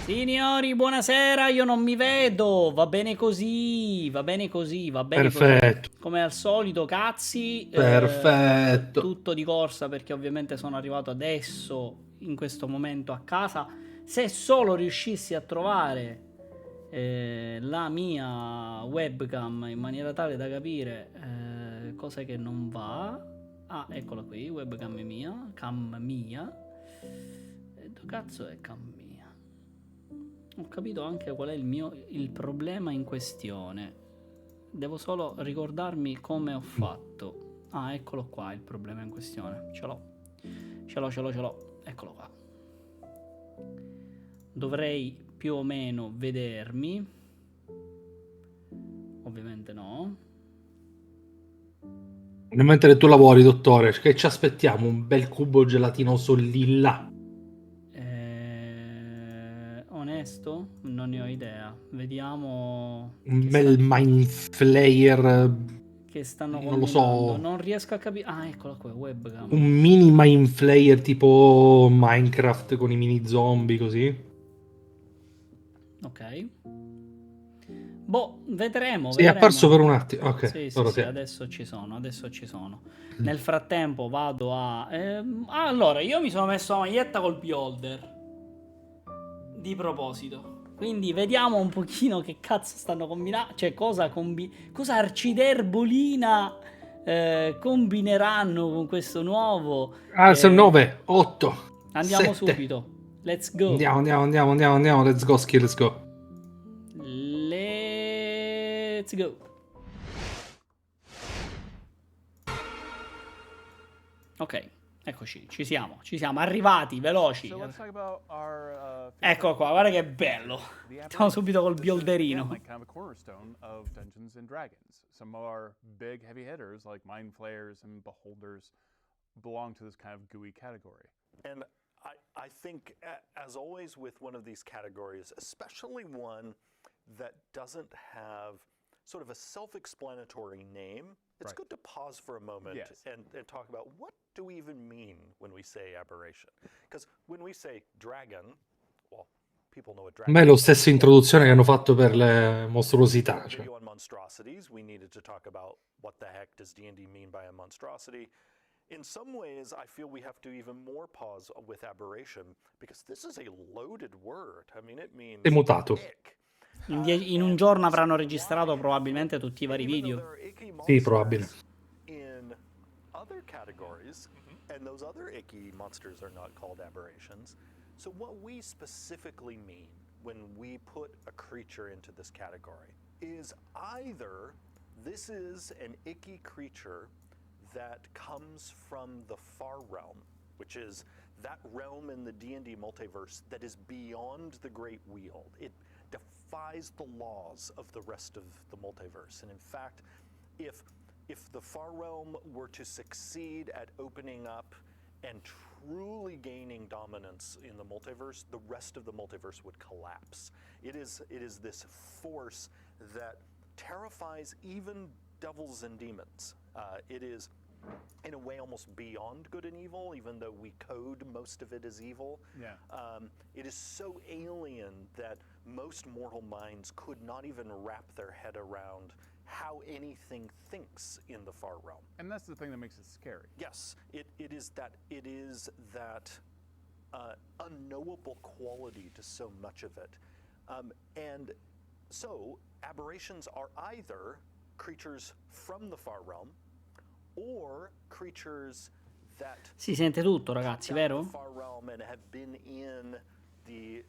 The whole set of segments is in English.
Signori, buonasera, io non mi vedo, va bene così, va bene così, va bene Perfetto. così. Come al solito, cazzi, Perfetto. tutto di corsa perché ovviamente sono arrivato adesso, in questo momento a casa. Se solo riuscissi a trovare la mia webcam in maniera tale da capire cosa che non va. Ah, eccola qui, webcam mia, cam mia. E dove cazzo è cam mia? Ho capito anche qual è il problema in questione. Devo solo ricordarmi come ho fatto. Ah, eccolo qua il problema in questione. Ce l'ho. Ce l'ho. Eccolo qua. Dovrei più o meno vedermi. Ovviamente no. Mentre tu lavori, dottore, che ci aspettiamo? Un bel cubo gelatinoso lì là. Onesto? Non ne ho idea. Vediamo Un bel mind flayer, che stanno non lo combinando. so. Non riesco a capire. Ah, eccola qua, webcam. Un mini mind flayer tipo Minecraft con i mini zombie così. Ok. Boh, vedremo, Sì, è apparso per un attimo. Ok, Sì, sì, ora sì, sì. adesso ci sono, adesso ci sono. Nel frattempo vado a... allora, io mi sono messo la maglietta col beholder. Di proposito. Quindi vediamo un pochino che cazzo stanno combinando. Cioè, cosa arciderbolina combineranno con questo nuovo... Ah, sono 9, 8, Andiamo 7. subito. Let's go. Andiamo. Let's go, ski, let's go. Let's go. Ok, eccoci, ci siamo, arrivati, veloci. Ecco qua, guarda che bello. Stiamo subito col biolderino. Some of our big heavy hitters like mind flayers and beholders belong to this kind of GUI category. And I think, as always with one of these categories, especially one that doesn't have sort of a self-explanatory name, it's good to pause for a moment and talk about what do we even mean when we say aberration? Because when we say dragon, well, people know what dragon A me è lo stesso introduzione che hanno fatto per le mostruosità. Cioè. On monstrosities, we needed to talk about what the heck does D&D mean by a monstrosity. In some ways, I feel we have to even more pause with aberration because this is a loaded word. I mean, it means È mutato. In un giorno avranno registrato probabilmente tutti i vari video. Sì, probabile. In other categories, and those other icky monsters are not called aberrations. So what we specifically mean when we put a creature into this category is either this is an icky creature that comes from the far realm, which is that realm in the D&D multiverse that is beyond the Great Wheel. It defies the laws of the rest of the multiverse. And in fact, if the far realm were to succeed at opening up and truly gaining dominance in the multiverse, the rest of the multiverse would collapse. It is this force that terrifies even devils and demons. It is, in a way, almost beyond good and evil, even though we code most of it as evil. Yeah. It is so alien that most mortal minds could not even wrap their head around how anything thinks in the far realm. And that's the thing that makes it scary. Yes, it is that unknowable quality to so much of it. And so aberrations are either creatures from the far realm or creatures that Si sente tutto, ragazzi, vero? far realm and have been in the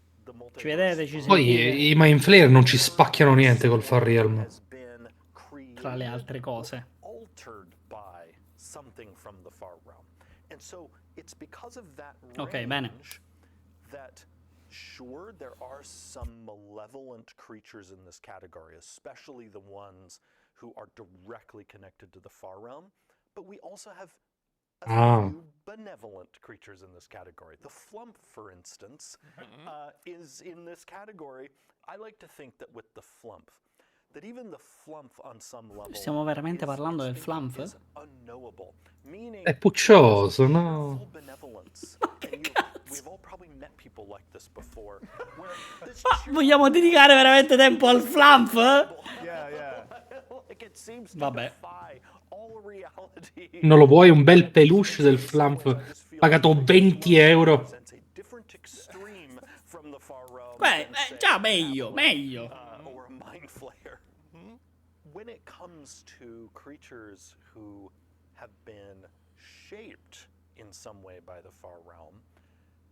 Ci vedete, ci Poi sentite? i Mind Flayer non ci spacchiano niente col Far Realm. Tra le altre cose. Altered by something from the far realm. And so it's because of that Ok, bene. that sure there are some malevolent creatures in this category, especially the ones who are directly connected to the far realm, but we also have a few benevolent creatures in this category. The 𝗠XX, for instance, is in this category. I like to think that with the 𝗠XX, that even the 𝗠XX on some level Stiamo veramente parlando del 𝗠XX? is unknowable, meaning È puccioso, no? benevolence. We've all probably met people like this before, where Ma vogliamo dedicare veramente tempo al flamp? Yeah, yeah. Like it seems to Vabbè. defy all reality. Non lo vuoi un bel peluche del Flamp pagato 20 euro? Represents a different extreme from the far realm Beh, than, say, già an meglio, Aberration, meglio. Or a mind flayer. When it comes to creatures who have been shaped in some way by the far realm,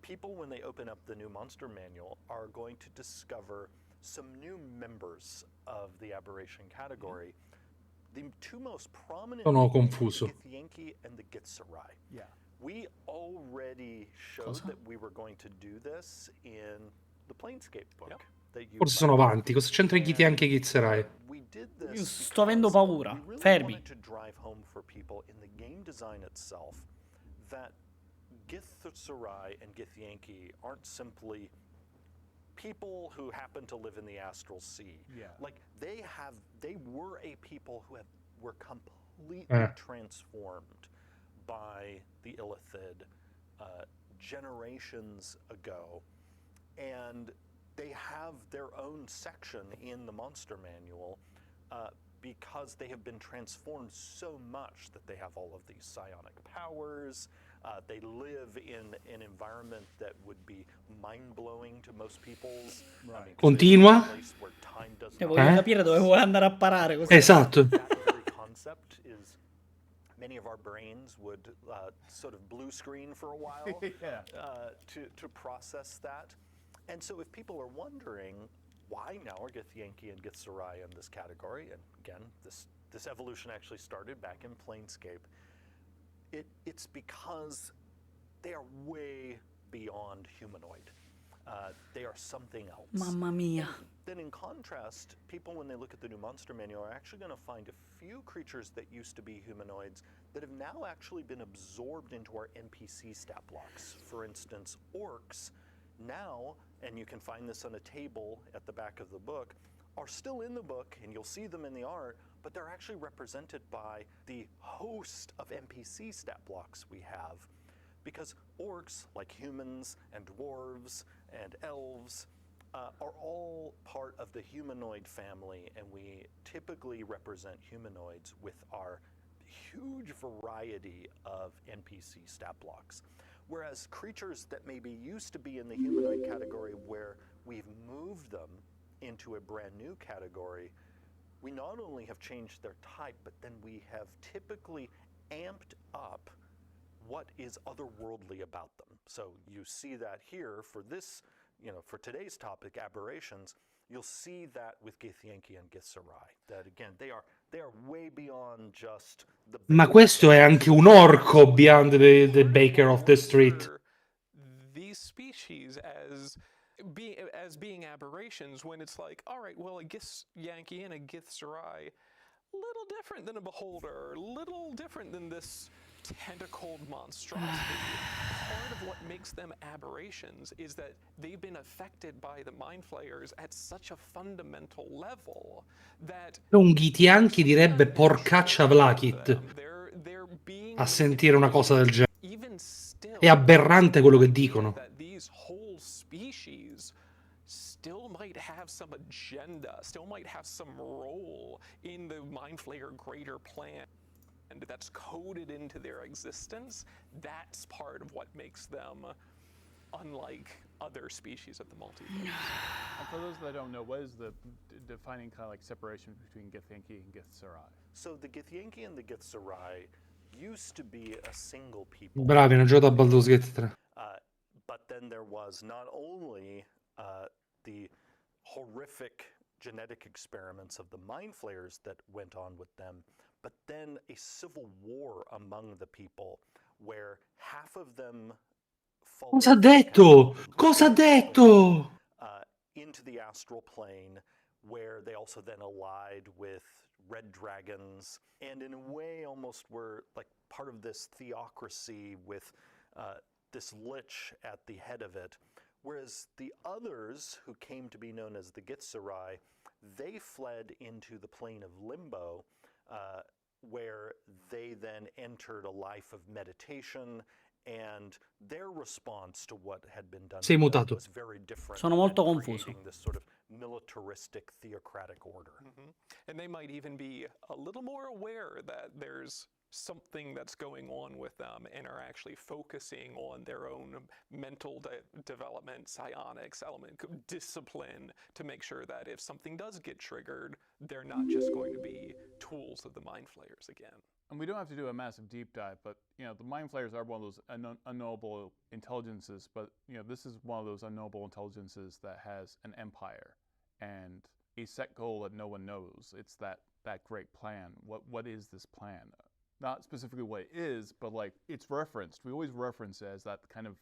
people, when they open up the new monster manual, are going to discover some new members of the aberration category. The two most prominent Sono being confuso. the 𝗠ർക്ക് and the Githzerai. Yeah. We already showed Cosa? that we were going to do this in the Planescape book. That you Forse sono found. avanti. Cosa c'entra i anche Githzerai? We did Io this sto avendo because paura. we really Fermi. wanted to drive home for people in the game design itself that Githzerai and 𝗠ർക്ക് aren't simply people who happen to live in the astral sea. Yeah. Like they were a people who were completely transformed by the 𝗠rythid generations ago, and they have their own section in the monster manual because they have been transformed so much that they have all of these psionic powers. They live in an environment that would be mind-blowing to most people's. Right. Continua. Voglio capire dove vuoi andare a parare. Così. Esatto. That very concept is, many of our brains would sort of blue screen for a while Yeah. to process that. And so if people are wondering why now are 𝗠ർക്ക് and Githzerai in this category, and again, this evolution actually started back in Planescape, it's because they are way beyond humanoid. They are something else. Mamma mia. Then in contrast, people, when they look at the new monster manual, are actually going to find a few creatures that used to be humanoids that have now actually been absorbed into our NPC stat blocks. For instance, orcs now, and you can find this on a table at the back of the book, are still in the book, and you'll see them in the art, but they're actually represented by the host of NPC stat blocks we have. Because orcs, like humans and dwarves and elves, are all part of the humanoid family, and we typically represent humanoids with our huge variety of NPC stat blocks. Whereas creatures that maybe used to be in the humanoid category, where we've moved them into a brand new category, we not only have changed their type, but then we have typically amped up what is otherworldly about them. So you see that here for this, for today's topic, aberrations. You'll see that with 𝗠ർക്ക് and Githzerai. That again, they are way beyond just the. Ma questo è anche un orco beyond the baker of the street. These species as being aberrations, when it's like, all right, well, a 𝗠ർക്ക് and a Githzerai, little different than a beholder, little different than this tentacled monstrosity. Part of what makes them aberrations is that they've been affected by the mind flayers at such a fundamental level that Un 𝗠ർക്ക് direbbe porcaccia vlachit they're being a sentire una cosa del genere. even still. È aberrante quello che dicono. That these whole species still might have some agenda, still might have some role in the mind flayer greater plan. And that's coded into their existence. That's part of what makes them unlike other species of the multiverse. And for those that don't know, what is the defining kind of like separation between 𝗠ർക്ക് and Githzerai? So the 𝗠ർക്ക് and the Githzerai used to be a single people. Bravi, hanno giocato a Baldur's Gate 3. But then there was not only the horrific genetic experiments of the mind flayers that went on with them, but then a civil war among the people where half of them Cosa ha detto? Cosa ha detto? Into the astral plane, where they also then allied with red dragons, and in a way almost were like part of this theocracy with this lich at the head of it. Whereas the others, who came to be known as the Githzerai, they fled into the plane of limbo, where they then entered a life of meditation and their response to what had been done Sei to them mutato. was very different. Sono molto than confuso. creating this sort of militaristic theocratic order. And they might even be a little more aware that there's something that's going on with them and are actually focusing on their own mental development, psionics, element, discipline, to make sure that if something does get triggered, they're not just going to be tools of the mind flayers again. And we don't have to do a massive deep dive, but the mind flayers are one of those unknowable intelligences. But this is one of those unknowable intelligences that has an empire and a set goal that no one knows. It's that great plan. What is this plan? Not specifically what it is, but like it's referenced. We always reference it as that kind of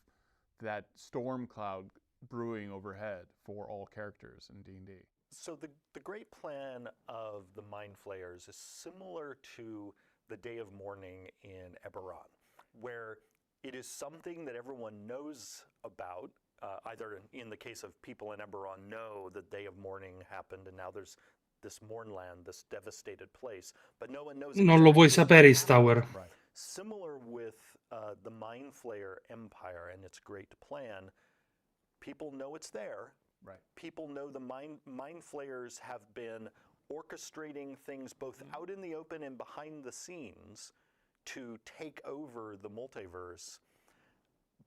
that storm cloud brewing overhead for all characters in D&D. So the great plan of the mind flayers is similar to the day of mourning in Eberron, where it is something that everyone knows about. Either in the case of people in Eberron know the day of mourning happened and now there's this Mournland, this devastated place, but no one knows. Non lo puoi sapere, Istauer. Right. Similar with the Mind Flayer Empire and its great plan, people know it's there. Right. People know the Mind Flayers have been orchestrating things both out in the open and behind the scenes to take over the multiverse.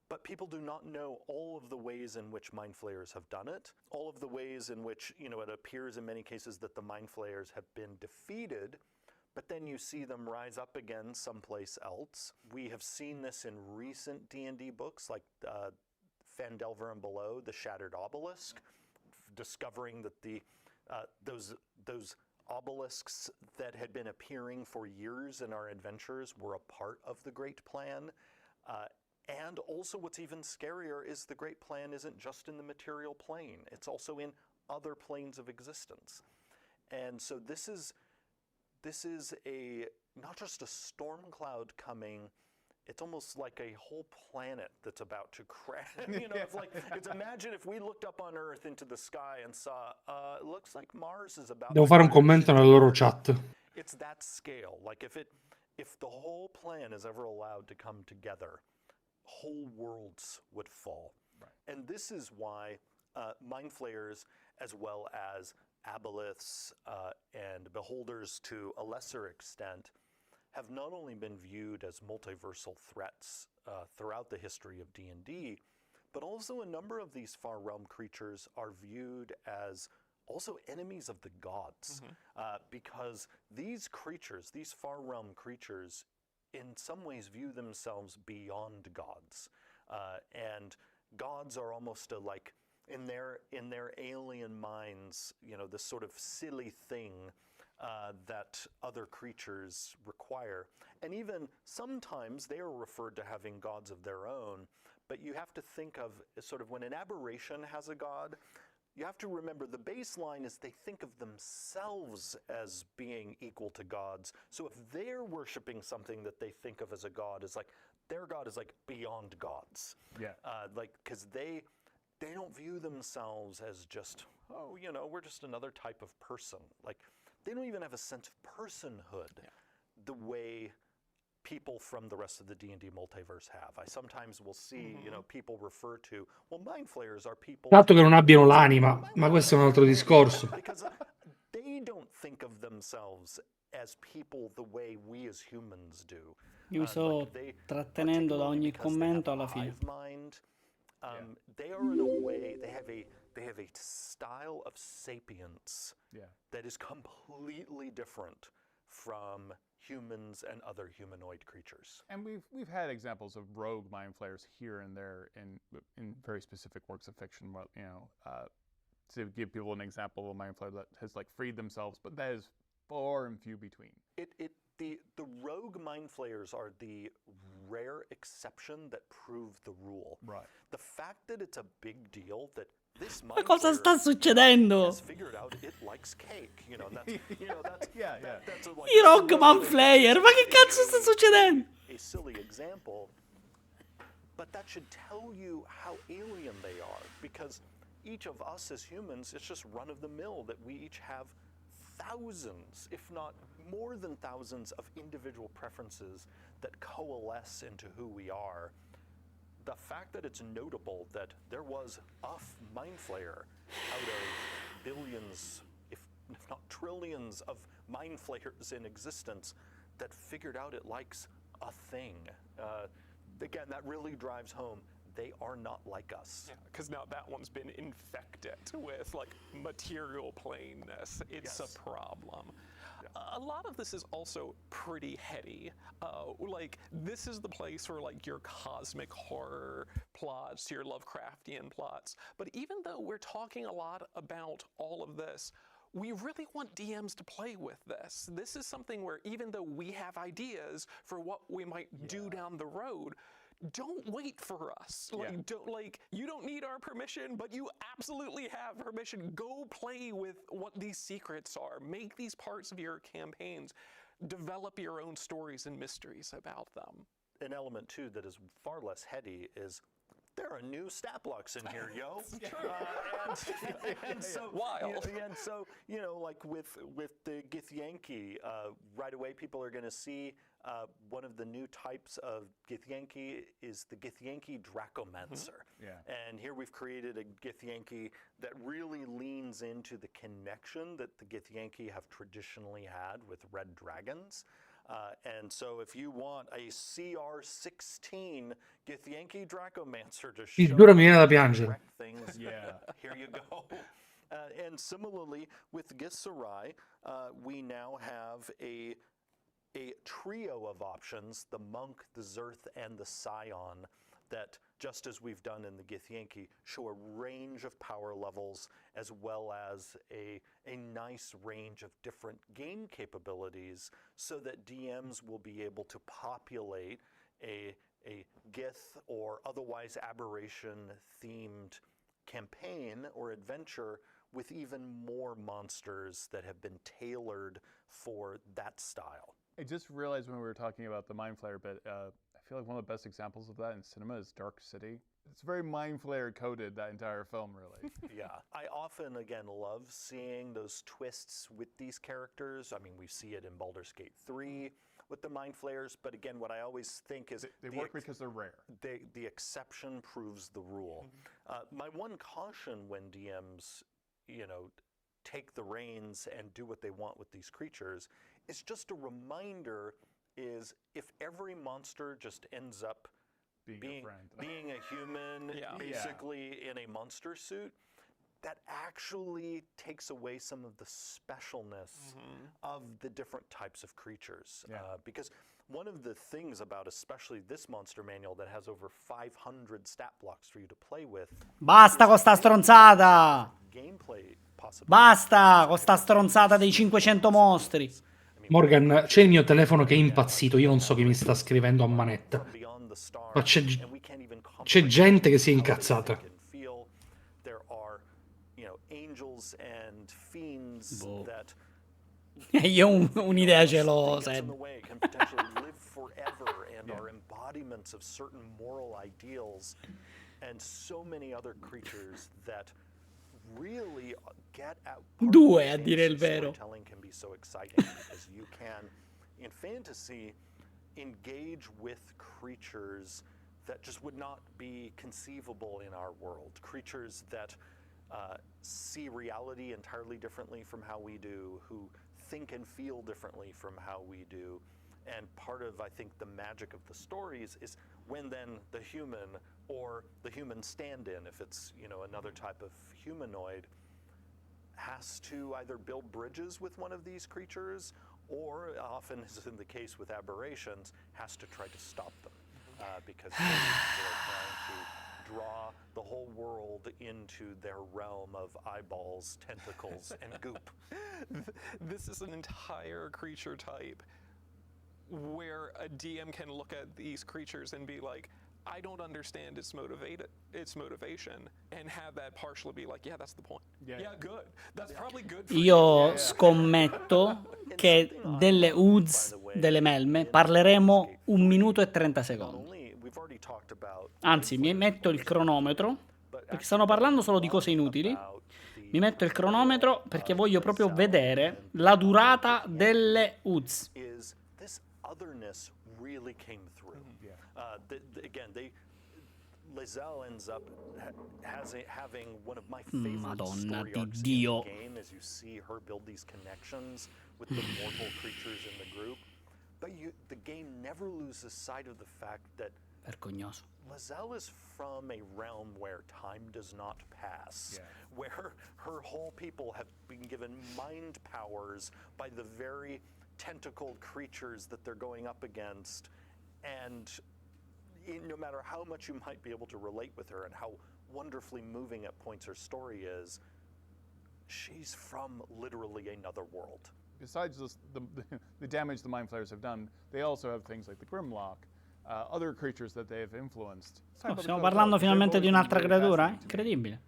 But people do not know all of the ways in which Mind Flayers have done it, all of the ways in which, it appears in many cases that the Mind Flayers have been defeated, but then you see them rise up again someplace else. We have seen this in recent D&D books like 𝗠дэл𝗲 and Below, The Shattered Obelisk, discovering that those obelisks that had been appearing for years in our adventures were a part of the Great Plan. And also what's even scarier is the Great Plan isn't just in the material plane. It's also in other planes of existence. And so this is not just a storm cloud coming, it's almost like a whole planet that's about to crash. It's imagine if we looked up on Earth into the sky and saw, it looks like Mars is about Devo to fare un crash. commento nella loro chat. It's that scale. Like if the whole plan is ever allowed to come together, whole worlds would fall. Right. And this is why Mind Flayers, as well as aboleths and beholders to a lesser extent, have not only been viewed as multiversal threats throughout the history of D&D, but also a number of these far realm creatures are viewed as also enemies of the gods, because these creatures, these far realm creatures, in some ways view themselves beyond gods, and gods are almost like in their alien minds, this sort of silly thing that other creatures require. And even sometimes they are referred to having gods of their own, but you have to think of sort of when an aberration has a god, you have to remember the baseline is they think of themselves as being equal to gods. So if they're worshiping something that they think of as a god, is like their god is like beyond gods. Yeah. Because they don't view themselves as just, we're just another type of person. Like they don't even have a sense of personhood the way people from the rest of the D&D multiverse have. I sometimes will see, people refer to, Mind Flayers are people... Dato che non abbiano l'anima, ma questo è un altro discorso. Because they don't think of themselves as people the way we as humans do. Io sto trattenendo da ogni commento alla fine. They are in a way, they have a style of sapience that is completely different from humans and other humanoid creatures. And we've had examples of rogue mind flayers here and there in very specific works of fiction. To give people an example of a mind flayer that has freed themselves, but that is far and few between. The rogue mind flayers are the rare exception that prove the rule. Right. The fact that it's a big deal that this Ma mind cosa flayer sta succedendo? has figured out it likes cake. That's I rogue man flayer, ma che cazzo sta succedendo? a silly example, but that should tell you how alien they are, because each of us as humans, it's just run of the mill that we each have thousands, if not more than thousands, of individual preferences that coalesce into who we are. fact that it's notable that there was a mind flayer out of billions, if not trillions, of mind flayers in existence that figured out it likes a thing. Again, that really drives home. They are not like us. Yeah, because now that one's been infected with like material plainness. It's a problem. A lot of this is also pretty heady. Like, this is the place for like your cosmic horror plots, your Lovecraftian plots. But even though we're talking a lot about all of this, we really want DMs to play with this. This is something where even though we have ideas for what we might do down the road, don't wait for us. Like, you don't need our permission, but you absolutely have permission. Go play with what these secrets are. Make these parts of your campaigns. Develop your own stories and mysteries about them. An element too that is far less heady is there are new stat blocks in here, yo. And so, wild. And so, you know, like with the 𝗠ฒิ😂𝗁𝗂𝗏, right away people are going to see one of the new types of 𝗠ฒิ😂😁 is the 𝗠ฒิ😂😁 Dracomancer. And here we've created a 𝗠ฒิ😂😁 that really leans into the connection that the 𝗠ฒิ😂😁 have traditionally had with red dragons. And so if you want a CR16 𝗠ฒิ😂😁 Dracomancer to show Giuro mi viene da piangere. things, here you go. And similarly with Githzerai, we now have a trio of options, the monk, the Zerth, and the scion, that just as we've done in the 𝗠ฒิ😂😁, show a range of power levels as well as a nice range of different game capabilities so that DMs will be able to populate a Gith or otherwise aberration themed campaign or adventure with even more monsters that have been tailored for that style. I just realized when we were talking about the Mind Flayer bit, I feel like one of the best examples of that in cinema is Dark City. It's very Mind Flayer coded, that entire film, really. I often, again, love seeing those twists with these characters. I mean, we see it in Baldur's Gate 3 with the Mind Flayers, but again, what I always think is they work because they're rare. The exception proves the rule. My one caution when DMs, you know, take the reins and do what they want with these creatures is just a reminder is if every monster just ends up being a human, basically in a monster suit, that actually takes away some of the specialness of the different types of creatures. Because one of the things about especially this monster manual that has over 500 stat blocks for you to play with. Basta con sta stronzata! Gameplay possibilities. Basta con sta stronzata dei 500 mostri! Morgan, c'è il mio telefono che è impazzito, io non so chi mi sta scrivendo a manetta. Ma c'è gente che si è incazzata. Io un'idea ce l'ho, Sed. Due, a dire il vero. Can be so exciting because you can, in fantasy, engage with creatures that just would not be conceivable in our world. Creatures that see reality entirely differently from how we do, who think and feel differently from how we do. And part of, I think, the magic of the stories is when then the human or the human stand-in, if it's, you know, another type of humanoid, has to either build bridges with one of these creatures or, often as in the case with Aberrations, has to try to stop them because they're trying to draw the whole world into their realm of eyeballs, tentacles, and goop. This is an entire creature type where a DM can look at these creatures and be like, I don't understand its motivation, and have that partially be like, yeah, that's the point. Yeah, good. That's probably good for Io scommetto che delle Oozes, delle Melme, parleremo 1 minuto e 30 secondi. Anzi, mi metto il cronometro, perché stanno parlando solo di cose inutili. Mi metto il cronometro perché voglio proprio vedere la durata delle Oozes. Otherness really came through. Again, Lae'zel ends up having one of my favorite Madonna story di arcs in Dio. the game, as you see her build these connections with the mortal creatures in the group. But the game never loses sight of the fact that Vergognoso. Lae'zel is from a realm where time does not pass, where her whole people have been given mind powers by the very tentacled creatures that they're going up against, and no matter how much you might be able to relate with her and how wonderfully moving at points her story is, she's from literally another world. Besides the damage the Mind Flayers have done, they also have things like the Grimlock, other creatures that they've influenced. Oh, stiamo parlando finalmente di un'altra creatura, incredibile.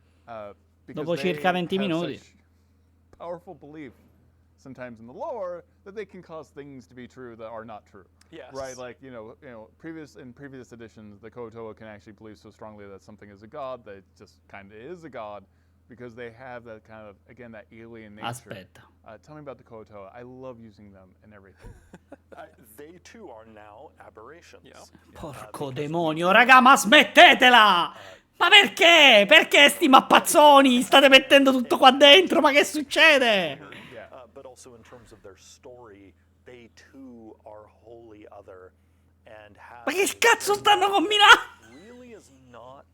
Dopo circa 20 minuti. Powerful belief, sometimes in the lore, that they can cause things to be true that are not true. Yes. Right, like in previous editions, the Kuo-toa can actually believe so strongly that something is a god that it just kind of is a god, because they have that kind of, again, that alien nature. Aspetta. Tell me about the Kuo-toa. I love using them and everything. They too are now aberrations. Yeah. Porco demonio, raga, ma smettetela! Ma perché? Perché sti mappazzoni? State mettendo tutto qua dentro, ma che succede? But also in terms of their story, they too are wholly other and have. Ma che cazzo stanno combinando? Really is not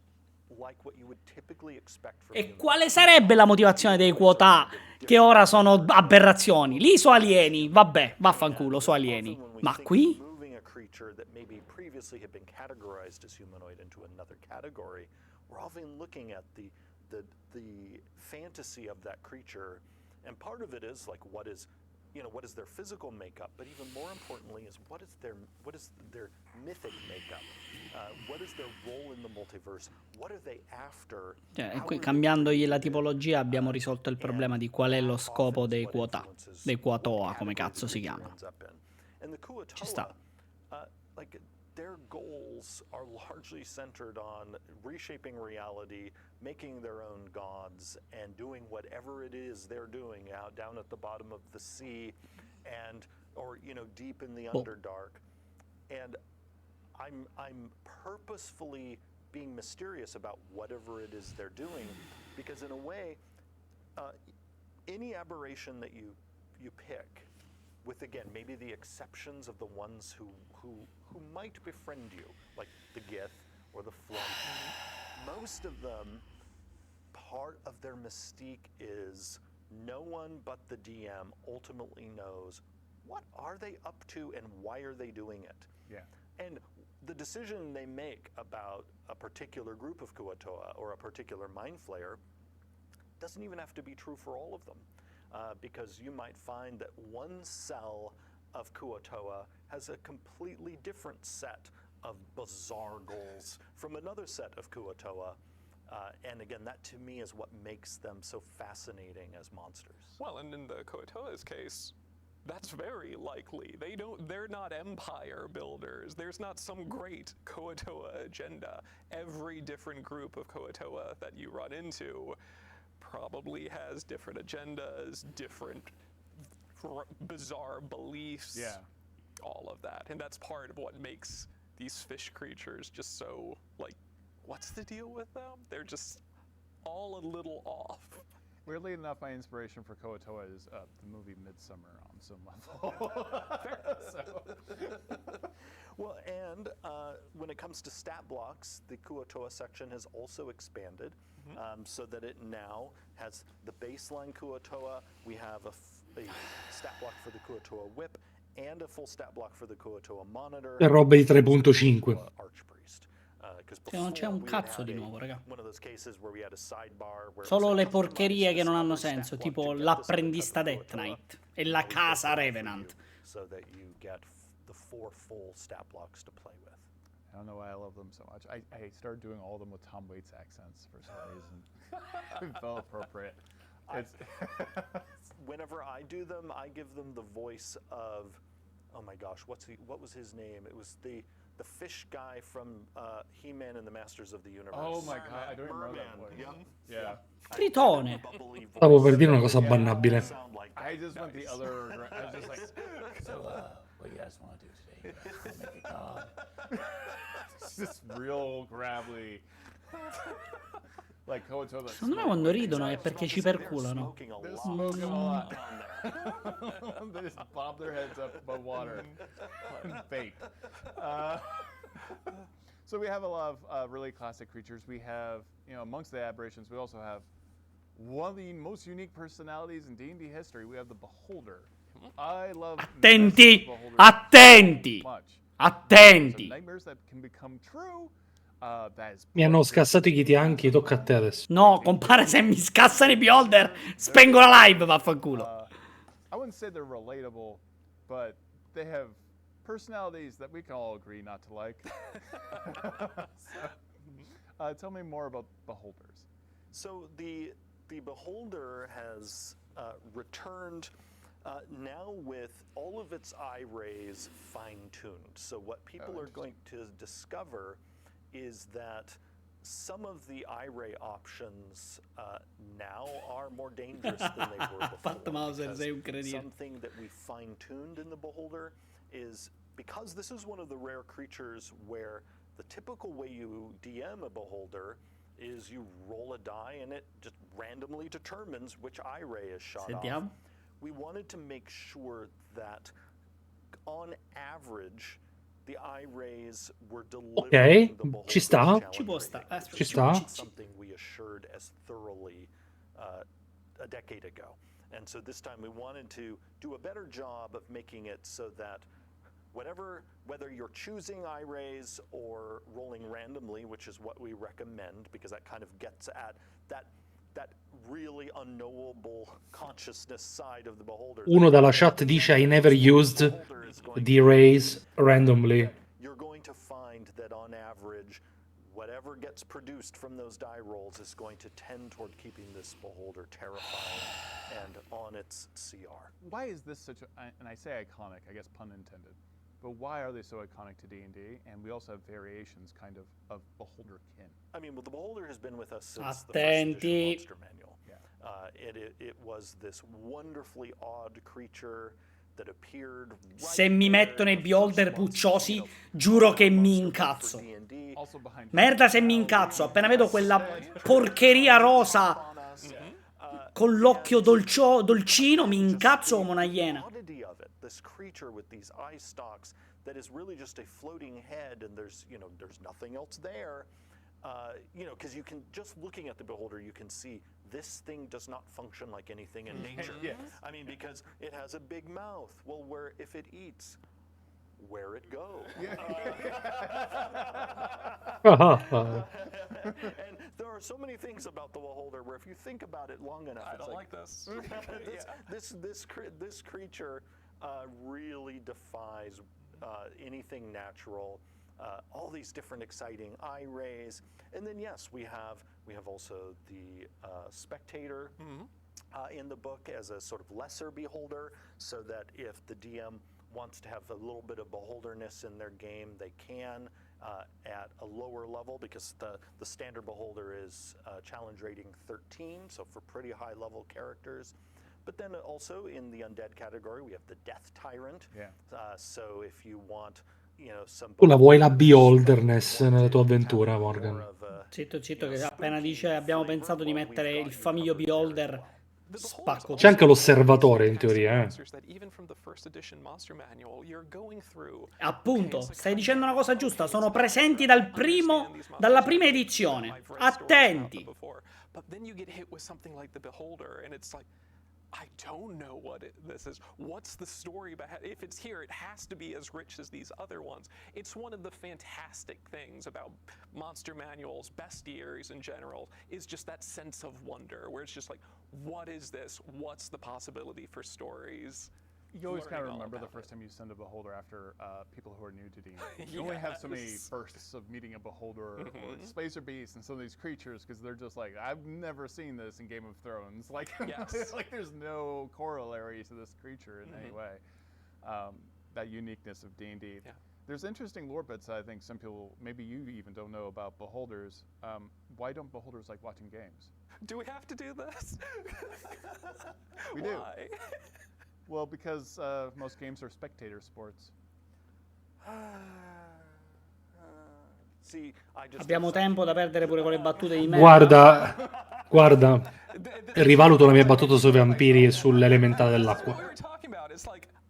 like what you would typically expect from E quale sarebbe la motivazione dei Kuo-toa che ora sono aberrazioni? Lì sono alieni, vabbè, vaffanculo, sono alieni. Ma qui? Moving a creature that maybe previously had been categorized as humanoid into another category, we're often looking at the fantasy of that creature, and part of it is like what is their physical makeup, but even more importantly is what is their mythic makeup. What is their role in the multiverse? What are they after? Cioè, qui cambiandogli la tipologia abbiamo risolto il problema di qual è lo scopo dei Kuo-toa, come cazzo si chiama. Ci sta. Like their goals are largely centered on reshaping reality, making their own gods, and doing whatever it is they're doing out down at the bottom of the sea, or deep in the Underdark. And I'm purposefully being mysterious about whatever it is they're doing, because in a way, any aberration that you pick, with again maybe the exceptions of the ones who might befriend you, like the Gith or the Flump, most of them, part of their mystique is no one but the DM ultimately knows what are they up to and why are they doing it. Yeah. And the decision they make about a particular group of Kuo-toa or a particular Mind Flayer doesn't even have to be true for all of them. Because you might find that one cell of Kuo-toa has a completely different set of bizarre goals from another set of Kuo-toa. And again, that to me is what makes them so fascinating as monsters. Well, and in the Kuo-toa's case, that's very likely. They're not empire builders. There's not some great Kuo-toa agenda. Every different group of Kuo-toa that you run into probably has different agendas, different bizarre beliefs, all of that. And that's part of what makes these fish creatures just so, like, what's the deal with them? They're just all a little off. Weirdly enough, my inspiration for Kuo-toa is the movie Midsummer on some level. Well, and when it comes to stat blocks, the Kuo-toa section has also expanded, so that it now has the baseline Kuo-toa. We have a stat block for the Kuo-toa whip and a full stat block for the Kuo-toa monitor. E robe di 3.5. Cioè, non c'è un cazzo di nuovo, raga. Solo le porcherie che non hanno senso, tipo l'apprendista Death Knight e la casa Revenant. So that you get the 4 full stat blocks to play with. I don't know why I love them so much. I started doing all of them with Tom Waits accents for some reason. It felt appropriate. Whenever I do them, I give them the voice of, oh my gosh, what was his name? It was the fish guy from He-Man and the Masters of the Universe. Oh my god, I don't remember that voice. Yeah. Tritone. Stavo per dire una cosa bannabile. I just went the other. I was just like, so, what do you guys want to do today? Make a god. It's just real gravelly. Like Kuo-toa. Secondo me quando ridono è perché ci perculano. They're smoking a lot. They just bob their heads up above water and vape. So we have a lot of really classic creatures. We have, amongst the aberrations, we also have one of the most unique personalities in D&D history. We have the Beholder. I love Attenti! Attenti! Attenti! Nightmares that can become true. Mi hanno scassato i 𝗠XX, tocca a te adesso. No, compare, se mi scassano i beholder, spengo la live, vaffanculo. I wouldn't say they're relatable, but they have personalities that we can all agree not to like. So, tell me more about Beholders. So the Beholder has returned now with all of its eye rays fine-tuned. So what people are going to discover is that some of the eye ray options now are more dangerous than they were before. Something that we fine-tuned in the Beholder is, because this is one of the rare creatures where the typical way you DM a Beholder is you roll a die and it just randomly determines which eye ray is shot off. We wanted to make sure that on average the eye rays were delivered. Ok, ci sta. Ci può sta. Ci sta. Something we assured as thoroughly a decade ago. And so this time we wanted to do a better job of making it so that whether you're choosing eye rays or rolling randomly, which is what we recommend, because that kind of gets at that really unknowable consciousness side of the Beholder. Uno dalla chat dice I never used the rays randomly. You're going to find that on average, whatever gets produced from those die rolls is going to tend toward keeping this Beholder terrifying and on its CR. Why is this such a, and I say iconic, I guess pun intended, but why are they so iconic to D&D? And we also have variations kind of Beholder kin. I mean, well, the Beholder has been with us since the first edition Monster Manual. Yeah. It was this wonderfully odd creature that appeared Se mi mettono i beholder pucciosi, giuro che mi incazzo. Merda se mi incazzo, appena vedo quella porcheria rosa con l'occhio dolcino, mi incazzo come una iena. This creature with these eye stalks that is really just a floating head, and there's nothing else there. Because you can, just looking at the Beholder, you can see this thing does not function like anything in nature. Yes. I mean, because it has a big mouth. Well, if it eats, where it go? And there are so many things about the Beholder where if you think about it long enough, I don't like this. This creature really defies anything natural. All these different exciting eye rays, and then yes, we have also the spectator in the book as a sort of lesser Beholder, so that if the DM wants to have a little bit of Beholderness in their game, they can at a lower level, because the standard Beholder is challenge rating 13, so for pretty high level characters. But then also in the undead category, we have the Death Tyrant. Yeah. So if you want, Tu la vuoi la beholderness nella tua avventura, Morgan? Zitto, che appena dice abbiamo pensato di mettere il famiglio beholder, spacco. C'è anche l'osservatore in teoria, Appunto, stai dicendo una cosa giusta, sono presenti dalla prima edizione. Attenti. But then you get hit with something like the Beholder, and it's like, I don't know what this is. What's the story about? If it's here, it has to be as rich as these other ones. It's one of the fantastic things about monster manuals, bestiaries in general, is just that sense of wonder, where it's just like, what is this? What's the possibility for stories? You always kind of remember the first time you send a Beholder after people who are new to D&D. You only have so many bursts of meeting a Beholder or Spacer Beast and some of these creatures, because they're just like, I've never seen this in Game of Thrones. Like, like there's no corollary to this creature in any way. That uniqueness of D&D. Yeah. There's interesting lore bits that I think some people, maybe you even don't know about Beholders. Why don't Beholders like watching games? Do we have to do this? We do. Why? Well, because most games are spectator sports. Abbiamo tempo da perdere pure con le battute di me. Guarda, rivaluto la mia battuta sui vampiri e sull'elementare dell'acqua.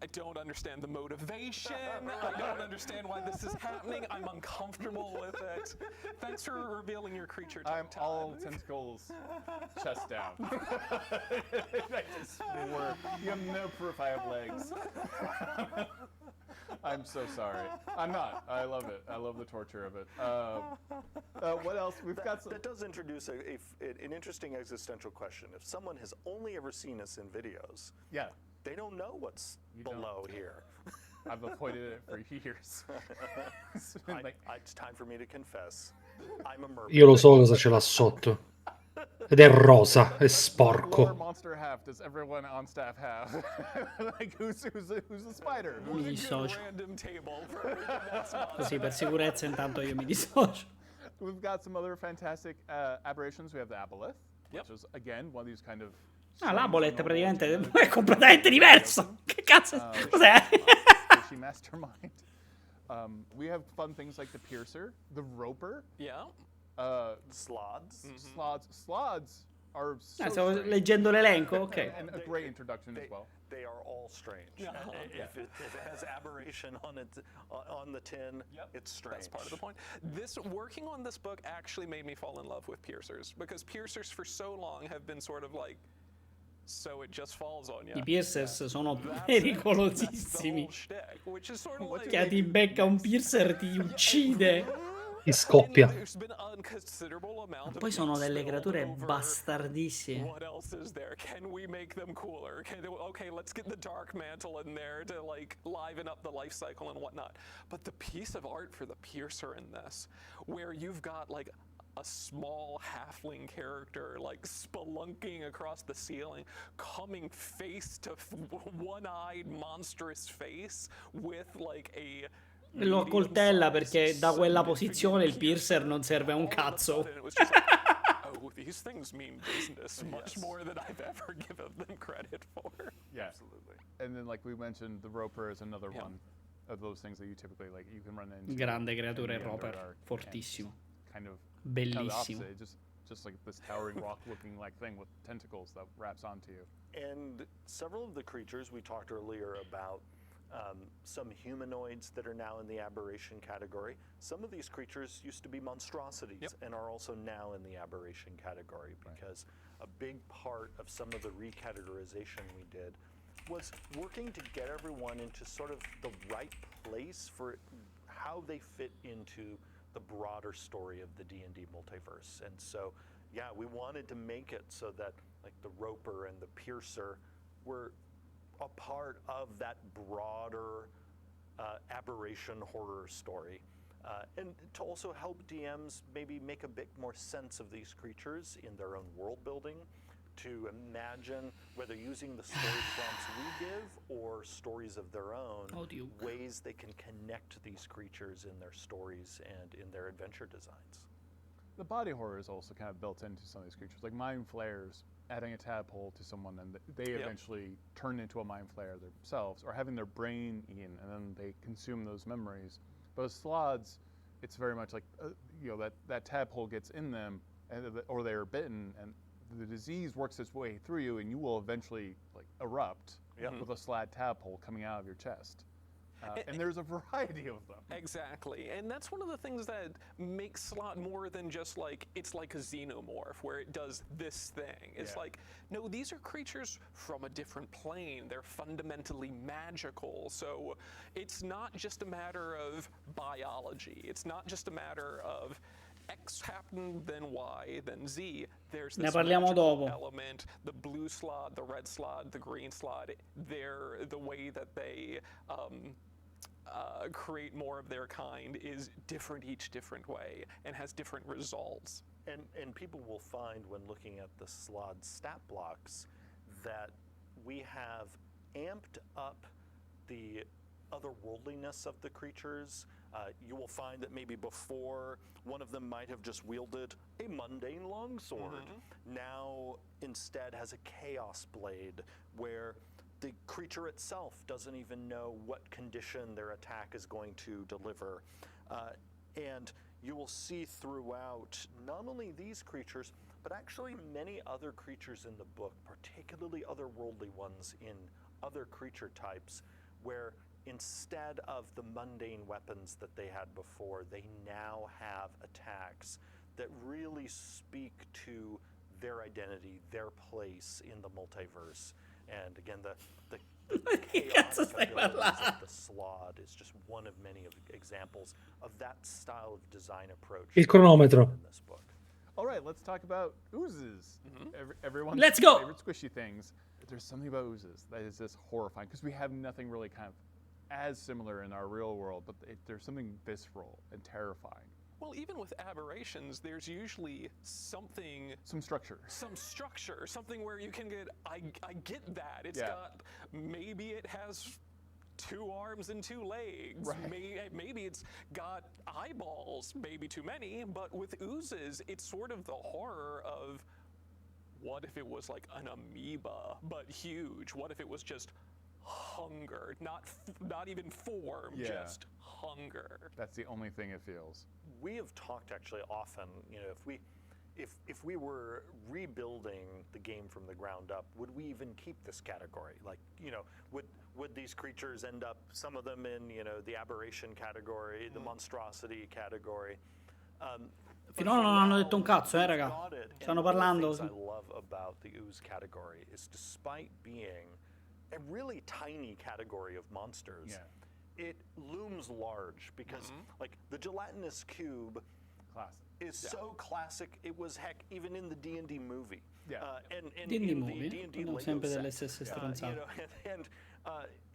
I don't understand the motivation. I don't understand why this is happening. I'm uncomfortable with it. Thanks for revealing your creature. I'm all tentacles, chest down. I just swore. You have no proof I have legs. I'm so sorry. I'm not. I love it. I love the torture of it. What else? That does introduce an interesting existential question. If someone has only ever seen us in videos, they don't know what's below here. I've avoided it for years. It's time for me to confess. I'm a mermaid. Io lo so cosa ce l'ha sotto. Ed è rosa, è What sporco. monster half does everyone on staff have? Like, who's the spider? Mi dissocio. Random table for everything that's not. Così per sicurezza intanto io mi dissocio. We've got some other fantastic aberrations. We have the aboleth, which is, again, one of these kind of... L'aboleth praticamente è completamente diverso. Che cazzo? Cos'è? Fishy mastermind. We have fun things like the piercer, the roper. Yeah. Slaads. Slaads are so Stavo strange. leggendo l'elenco, ok. And a great introduction as well. They are all strange. If it has aberration on the tin, it's strange. That's part of the point. Working on this book actually made me fall in love with piercers, because piercers for so long have been sort of like, so it just falls on you. I piercers sono pericolosissimi. Which is sort of like, Che ti becca un piercer ti uccide. Ti scoppia. Ma poi sono delle creature bastardissime. What else is there? Can we make them cooler? Okay, let's get the dark mantle in there to like liven up the life cycle and whatnot. But the piece of art for the piercer in this, where you've got like a small halfling character like spelunking across the ceiling, coming face to one-eyed monstrous face with like a... Lo accoltella perché da quella posizione il piercer non serve a un cazzo. Oh, these things mean business much more than I've ever given them credit for. Yeah, absolutely. And then, like we mentioned, the roper is another one of those things that you typically like. You can run into. Grande creatura roper, fortissimo, kind of bellissimo. Just like this towering rock-looking like thing with tentacles that wraps onto you. And several of the creatures we talked earlier about. Some humanoids that are now in the aberration category. Some of these creatures used to be monstrosities and are also now in the aberration category, because a big part of some of the recategorization we did was working to get everyone into sort of the right place for how they fit into the broader story of the D&D multiverse. And so, yeah, we wanted to make it so that like the roper and the piercer were a part of that broader aberration horror story, and to also help DMs maybe make a bit more sense of these creatures in their own world building, to imagine, whether using the story prompts we give or stories of their own, ways they can connect these creatures in their stories and in their adventure designs. The body horror is also kind of built into some of these creatures, like mind flayers. Adding a tadpole to someone and they eventually turn into a mind flayer themselves, or having their brain eaten and then they consume those memories. But with Slaads, it's very much like that tadpole gets in them, or they are bitten, and the disease works its way through you, and you will eventually like erupt with a Slaad tadpole coming out of your chest. And there's a variety of them. Exactly, and that's one of the things that makes Slaad more than just like, it's like a xenomorph where it does this thing. It's like, no, these are creatures from a different plane. They're fundamentally magical. So it's not just a matter of biology. It's not just a matter of X happened, then Y, then Z. There's this magical element. The blue Slaad, the red Slaad, the green Slaad, they're the way that they create more of their kind is different each different way and has different results. And people will find when looking at the Slaad stat blocks that we have amped up the otherworldliness of the creatures. You will find that maybe before, one of them might have just wielded a mundane longsword. Now instead has a chaos blade where the creature itself doesn't even know what condition their attack is going to deliver. And you will see throughout not only these creatures, but actually many other creatures in the book, particularly otherworldly ones in other creature types, where instead of the mundane weapons that they had before, they now have attacks that really speak to their identity, their place in the multiverse. And again, the cazzo stai chaotic abilities parlando? of the Slaad is just one of many examples of that style of design approach Il cronometro. in this book. All right, let's talk about oozes. Everyone's Let's go. favorite squishy things. There's something about oozes that is just horrifying because we have nothing really kind of as similar in our real world, but there's something visceral and terrifying. Well, even with aberrations, there's usually something, Some structure. something where you can get, I get that. It's Yeah. got, maybe it has 2 arms and 2 legs. Right. Maybe it's got eyeballs, maybe too many, but with oozes, it's sort of the horror of, what if it was like an amoeba, but huge? What if it was just hunger, not even form, Yeah. just hunger? That's the only thing it feels. We have talked actually often, if we were rebuilding the game from the ground up, would we even keep this category? Like, would these creatures end up, some of them in, the aberration category, the monstrosity category? Finora non hanno detto un cazzo, raga. Stanno parlando. What I love about the ooze category is, despite being a really tiny category of monsters, it looms large because, like, the gelatinous cube Classic. is so classic. It was, heck, even in the D&D movie. Yeah. And D&D in movie, the D&D parliamo Lego sempre set, delle stesse stronzate.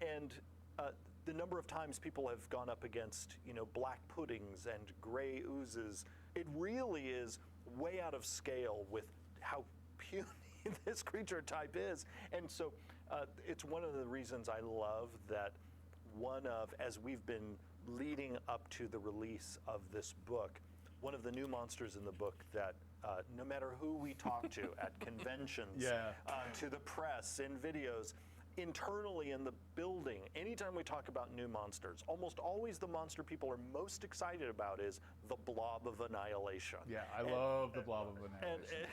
and the number of times people have gone up against, black puddings and gray oozes, it really is way out of scale with how puny this creature type is. And so it's one of the reasons I love that as we've been leading up to the release of this book, one of the new monsters in the book that no matter who we talk to at conventions, to the press, in videos, internally in the building, anytime we talk about new monsters, almost always the monster people are most excited about is the Blob of Annihilation. Yeah, I love the Blob of Annihilation.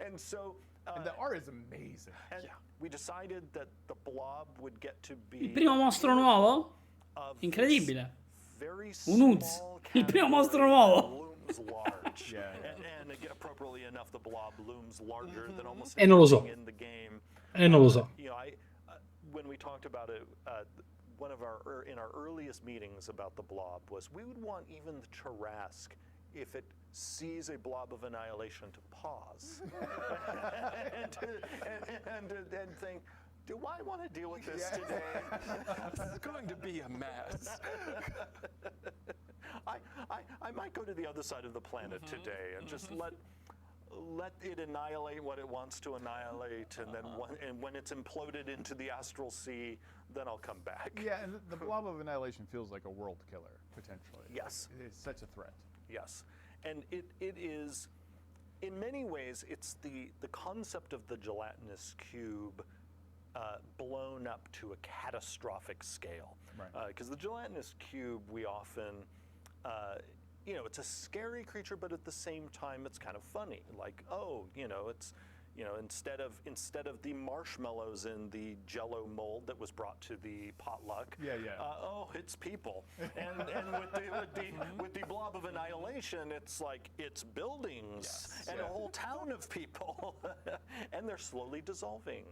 And so... and the art is amazing. And we decided that the Blob would get to be... Il primo mostro nuovo? Incredibile. Un Oozes. Il primo mostro nuovo. Looms large. And again, appropriately enough, the Blob looms larger than almost E non lo so. anything in the game. Non lo so. When we talked about it, one of in our earliest meetings about the Blob was we would want even the Tarrasque, if it sees a Blob of Annihilation, to pause and think, do I want to deal with this today? It's going to be a mess. I might go to the other side of the planet today and just let it annihilate what it wants to annihilate, and then when it's imploded into the astral sea, then I'll come back. Yeah, and the Blob of Annihilation feels like a world killer, potentially. Yes. It's such a threat. Yes. And it is, in many ways, it's the concept of the gelatinous cube blown up to a catastrophic scale. Right. Because the gelatinous cube, we often, it's a scary creature, but at the same time, it's kind of funny. Like, it's, instead of the marshmallows in the Jell-O mold that was brought to the potluck, it's people. And with the Blob of Annihilation, it's like it's buildings and a whole town of people, and they're slowly dissolving,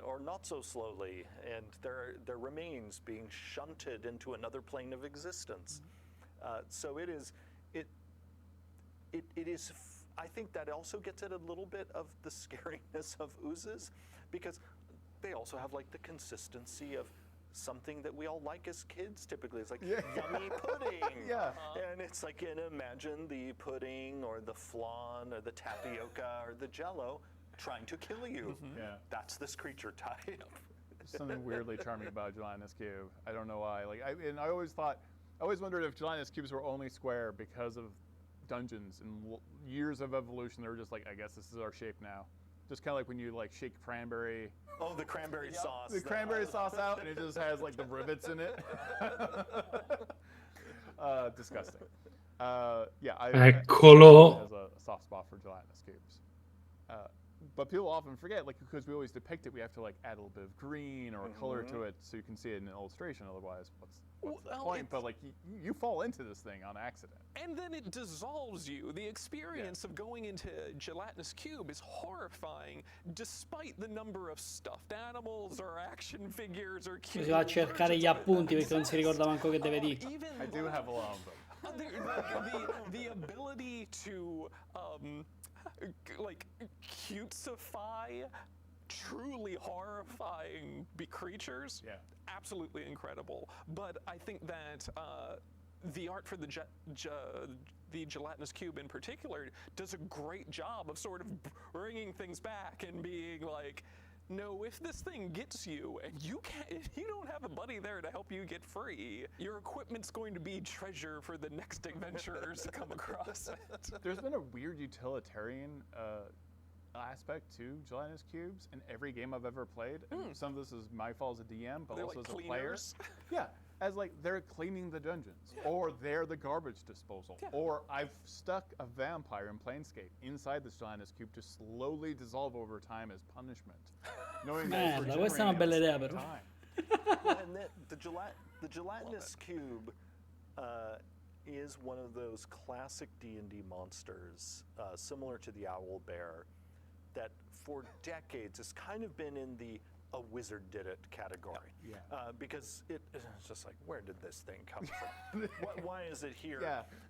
or not so slowly, and their remains being shunted into another plane of existence. So it is. I think that also gets at a little bit of the scariness of oozes, because they also have like the consistency of something that we all like as kids. Typically, it's like yummy pudding. And it's like, imagine the pudding or the flan or the tapioca or the Jell-O trying to kill you. That's this creature type. There's something weirdly charming about gelatinous cube. I don't know why. I always wondered if gelatinous cubes were only square because of dungeons and years of evolution. They were just like, I guess this is our shape now. Just kind of like when you shake cranberry. Oh, the cranberry sauce. The cranberry sauce out, and it just has like the rivets in it. Disgusting. Eccolo. Has a soft spot for gelatinous cubes. But people often forget, like, because we always depict it, we have to like add a little bit of green or color to it so you can see it in an illustration. Otherwise, what's the point? But like, you fall into this thing on accident. And then it dissolves you. The experience of going into gelatinous cube is horrifying, despite the number of stuffed animals or action figures or cubes. Si va a cercare gli appunti perché non si ricorda manco che deve dire. I do have a lot of them. The ability to like 𝗠ście truly horrifying creatures, absolutely incredible. But I think that the art for the gelatinous cube in particular does a great job of sort of bringing things back and being like, no, if this thing gets you and you don't have a buddy there to help you get free, your equipment's going to be treasure for the next adventurers to come across it. There's been a weird utilitarian aspect to gelatinous cubes in every game I've ever played. And some of this is my fault as a DM, but They're also like as a player. cleaners. Yeah, as like they're cleaning the dungeons, or they're the garbage disposal, or I've stuck a vampire in Planescape inside this gelatinous cube to slowly dissolve over time as punishment. Knowing that it's Merda, questa è una bella idea però. Well, and the gelatinous cube is one of those classic D&D monsters, similar to the owl bear, that for decades has kind of been in the a wizard did it category. Because it's just like, where did this thing come from? Why is it here?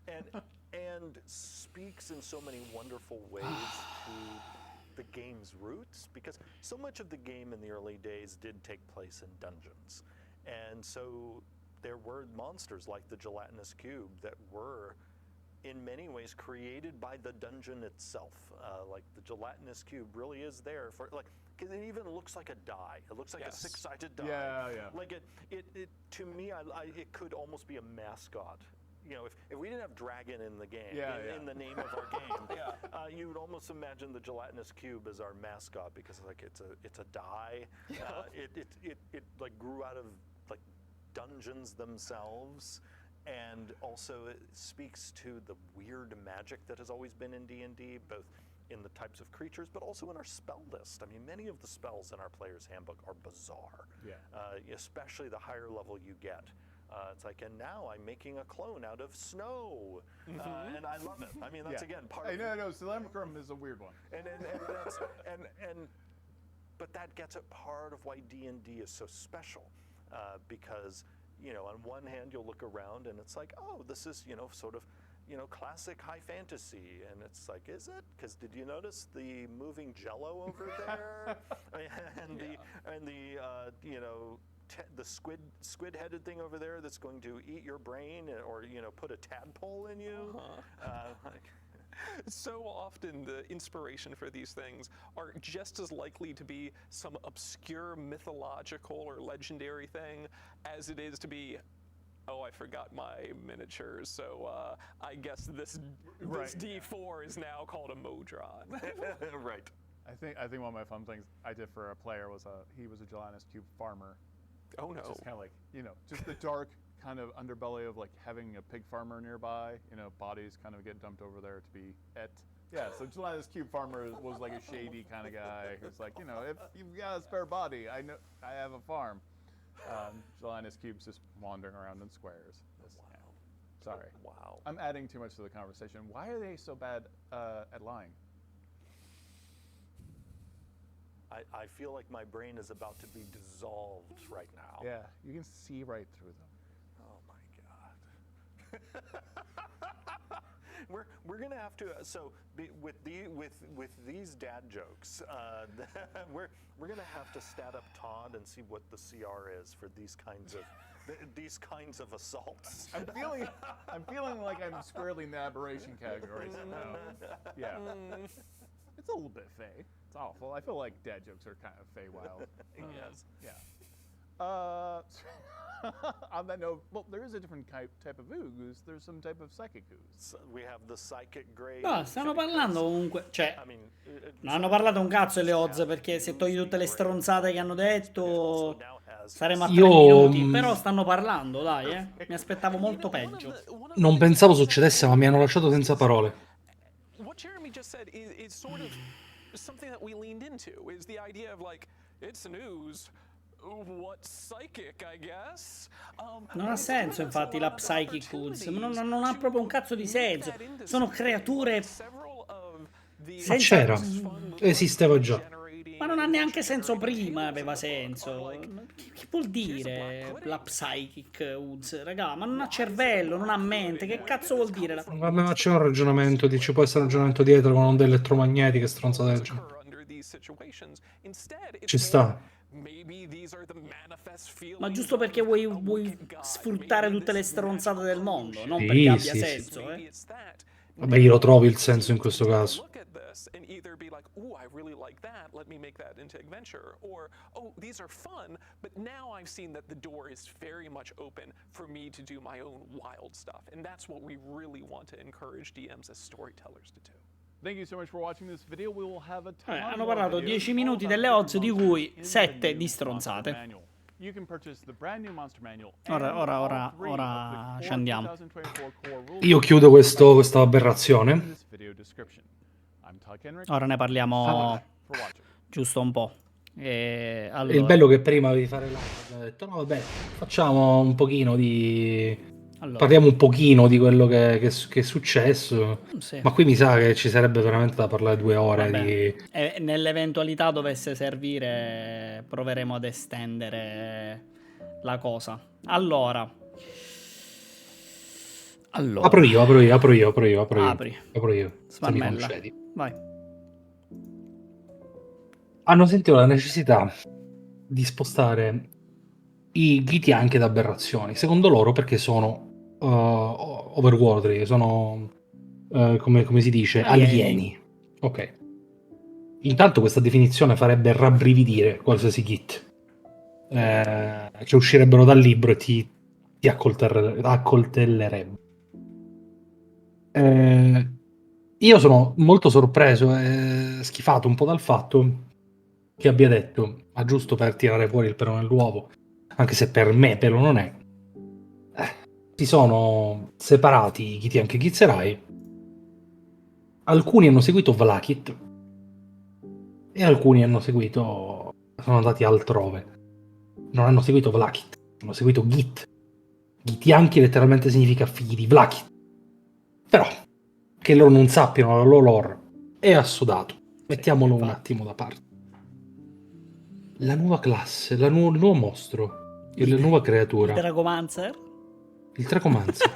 And speaks in so many wonderful ways to the game's roots, because so much of the game in the early days did take place in dungeons. And so there were monsters like the gelatinous cube that were in many ways created by the dungeon itself. Like the gelatinous cube really is there for, like, because it even looks like a die. It looks like a six-sided die. Like it to me, it could almost be a mascot. You know, if we didn't have dragon in the game, in the name of our game, you would almost imagine the gelatinous cube as our mascot, because like it's a die. It like grew out of like dungeons themselves, and also it speaks to the weird magic that has always been in D&D, both in the types of creatures, but also in our spell list. I mean, many of the spells in our player's handbook are bizarre, especially the higher level you get. It's like, and now I'm making a clone out of snow, and I love it. I mean, that's again part of No, Solemnicrum is a weird one. But that gets at part of why D&D is so special, because, you know, on one hand you'll look around and it's like, oh, this is, you know, sort of, you know, classic high fantasy, and it's like, is it? Because did you notice the moving Jello over there, and the you know, the squid-headed thing over there that's going to eat your brain, or, you know, put a tadpole in you. So often the inspiration for these things are just as likely to be some obscure mythological or legendary thing as it is to be, oh, I forgot my miniatures, so I guess this D4 is now called a Modron. Right. I think one of my fun things I did for a player was he was a gelatinous cube farmer. Oh no. Just kind of like, you know, just the dark kind of underbelly of like having a pig farmer nearby. You know, bodies kind of get dumped over there to be et. Yeah, so gelatinous cube farmer was like a shady kind of guy who's like, you know, if you've got a spare body, I know I have a farm. Gelatinous cubes just wandering around in squares. Sorry. Wow. I'm adding too much to the conversation. Why are they so bad at lying? I feel like my brain is about to be dissolved right now. Yeah, you can see right through them. Oh my God. We're gonna have to with these dad jokes, we're gonna have to stat up Todd and see what the CR is for these kinds of assaults. I'm feeling like I'm squarely in the aberration category somehow. Yeah. It's a little bit fey. It's awful. I feel like dad jokes are kind of fey wild. Yes. Yeah. On that note, well, there is a different type of ooze. There's some type of psychic ooze. So we have the psychic grade. No, stanno parlando comunque, cioè, I mean, non hanno parlato un cazzo delle Oozes, perché se togli tutte le stronzate che hanno detto, Saremo a 3 Io minuti, però stanno parlando, dai, mi aspettavo molto peggio. non pensavo succedesse, ma mi hanno lasciato senza parole. What Jeremy just said is sort of something that we leaned into, is the idea of like, it's news. What psychic, I guess. Non ha senso, infatti, la psychic 𝗠tože, non ha proprio un cazzo di senso. Sono creature Ma c'era, esisteva già. Ma non ha neanche senso prima, aveva senso. Che vuol dire la psychic 𝗠tože? Raga, ma non ha cervello, non ha mente. Che cazzo vuol dire? Vabbè, ma c'è un ragionamento, ci può essere un ragionamento dietro con onde elettromagnetiche, stronzate del genere. Ci sta. Ma giusto perché vuoi sfruttare tutte le stronzate del mondo, non perché abbia senso, Vabbè, io lo trovo il senso in questo caso. And either be like, "Ooh, I really like that. Let me make that into adventure," or, "Oh, these are fun, but now I've seen that the door is very much open for me to do my own wild stuff." And that's what we really want to encourage DMs as storytellers to do. Thank you so much for watching this video. We will have a ton hanno more parlato videos 10 minuti all delle about Oozes, di different cui monsters in 7 the di new stronzate. Monster Manual. You can purchase the brand new Monster Manual Ora and all 3 ora of the ci andiamo. 2024 core rules Io chiudo questa in aberrazione. this video description. I'm 𝗠tože𝘁𝗏. Ora ne parliamo For watching. giusto un po'. E il Allora, bello che prima di fare la ho detto, no vabbè, facciamo un pochino di... Parliamo un pochino di quello che è successo. sì. Ma qui mi sa che ci sarebbe veramente da parlare 2 ore Vabbè, di... nell'eventualità dovesse servire, proveremo ad estendere la cosa. Allora. Apro io. Apri. Apro io. Se mi Smarmella. concedi. Vai. Hanno sentito la necessità di spostare i ghiti anche da aberrazioni, secondo loro perché sono overworldly, sono come si dice, alieni. Ok. Intanto questa definizione farebbe rabbrividire qualsiasi git. Che uscirebbero dal libro e ti accoltellerebbero. Io sono molto sorpreso e schifato un po' dal fatto che abbia detto, ma giusto per tirare fuori il pelo nell'uovo, anche se per me pelo non è, si sono separati i ghiti anche Githzerai. Alcuni hanno seguito 𝗏lakith e alcuni sono andati altrove. Non hanno seguito 𝗏lakith, hanno seguito Git. Githyanki letteralmente significa figli di 𝗏lakith. Però, che loro non sappiano la loro lore è assodato. Mettiamolo un attimo da parte. La nuova classe, il nuovo mostro, la nuova creatura. Il Dragomancer? Il Dragomancer.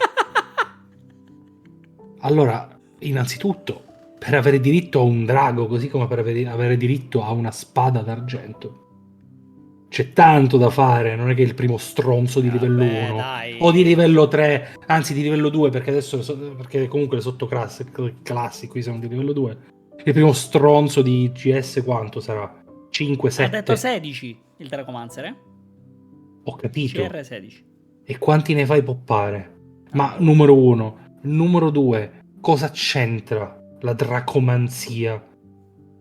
Allora, innanzitutto, per avere diritto a un drago, così come per avere diritto a una spada d'argento, c'è tanto da fare, non è che il primo stronzo di livello 1 o di livello 3, anzi di livello 2, perché adesso perché comunque le sottoclassi qui sono di livello 2. Il primo stronzo di CS quanto sarà? 5, 7. Ha detto 16 il Dragomancer, Ho capito. CR 16. E quanti ne fai poppare? Ma numero 1, numero 2, cosa c'entra la dracomanzia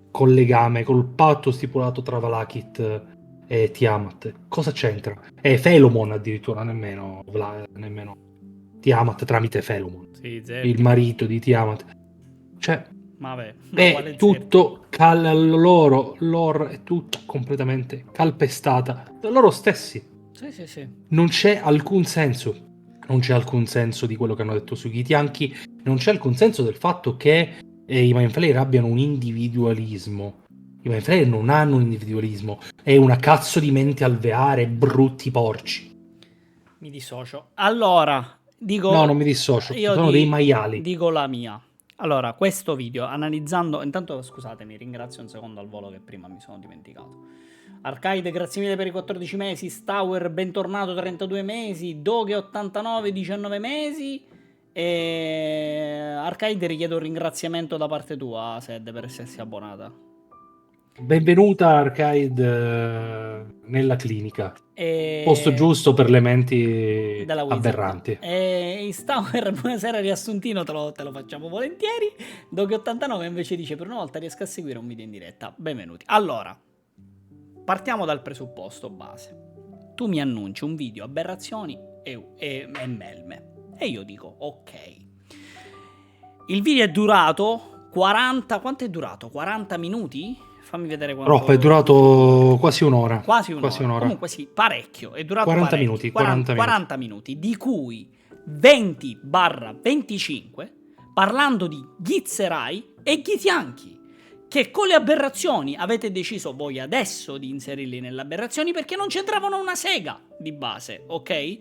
col legame, col patto stipulato tra 𝗏lakith e Tiamat? Cosa c'entra? E Felomon addirittura, nemmeno Tiamat tramite Felomon, sì, il marito di Tiamat. Cioè, vabbè, è tutto loro è tutto completamente calpestata da loro stessi. Sì. Non c'è alcun senso. Non c'è alcun senso di quello che hanno detto sui Githyanki. Non c'è alcun senso del fatto che i Flayer abbiano un individualismo. I Flayer non hanno un individualismo. È una cazzo di mente alveare, brutti porci. Mi dissocio. Allora, dico... No, non mi dissocio. Sono dei maiali. Dico la mia. Allora, questo video, analizzando... Intanto, scusatemi, ringrazio un secondo al volo che prima mi sono dimenticato. Arcade, grazie mille per i 14 mesi. Stour, bentornato, 32 mesi. Doghe, 89, 19 mesi. E Arcade, richiedo un ringraziamento da parte tua, Sed, per essersi abbonata. Benvenuta, Arcade, nella clinica. Posto giusto per le menti aberranti. E Stour, buonasera riassuntino, te lo facciamo volentieri. Doghe 89 invece dice, per una volta riesco a seguire un video in diretta. Benvenuti. Allora, partiamo dal presupposto base. tu mi annunci un video Aberrazioni e Melme. E io dico, ok. Il video è durato 40... Quanto è durato? 40 minuti? Fammi vedere quanto... Troppo, è durato quasi un'ora. Quasi un'ora. Comunque sì, parecchio. È durato 40 parecchio. minuti. 40 minuti, di cui 20-25 parlando di Githzerai e Githyanki, che con le aberrazioni avete deciso voi adesso di inserirli nelle aberrazioni perché non c'entravano una sega di base, ok?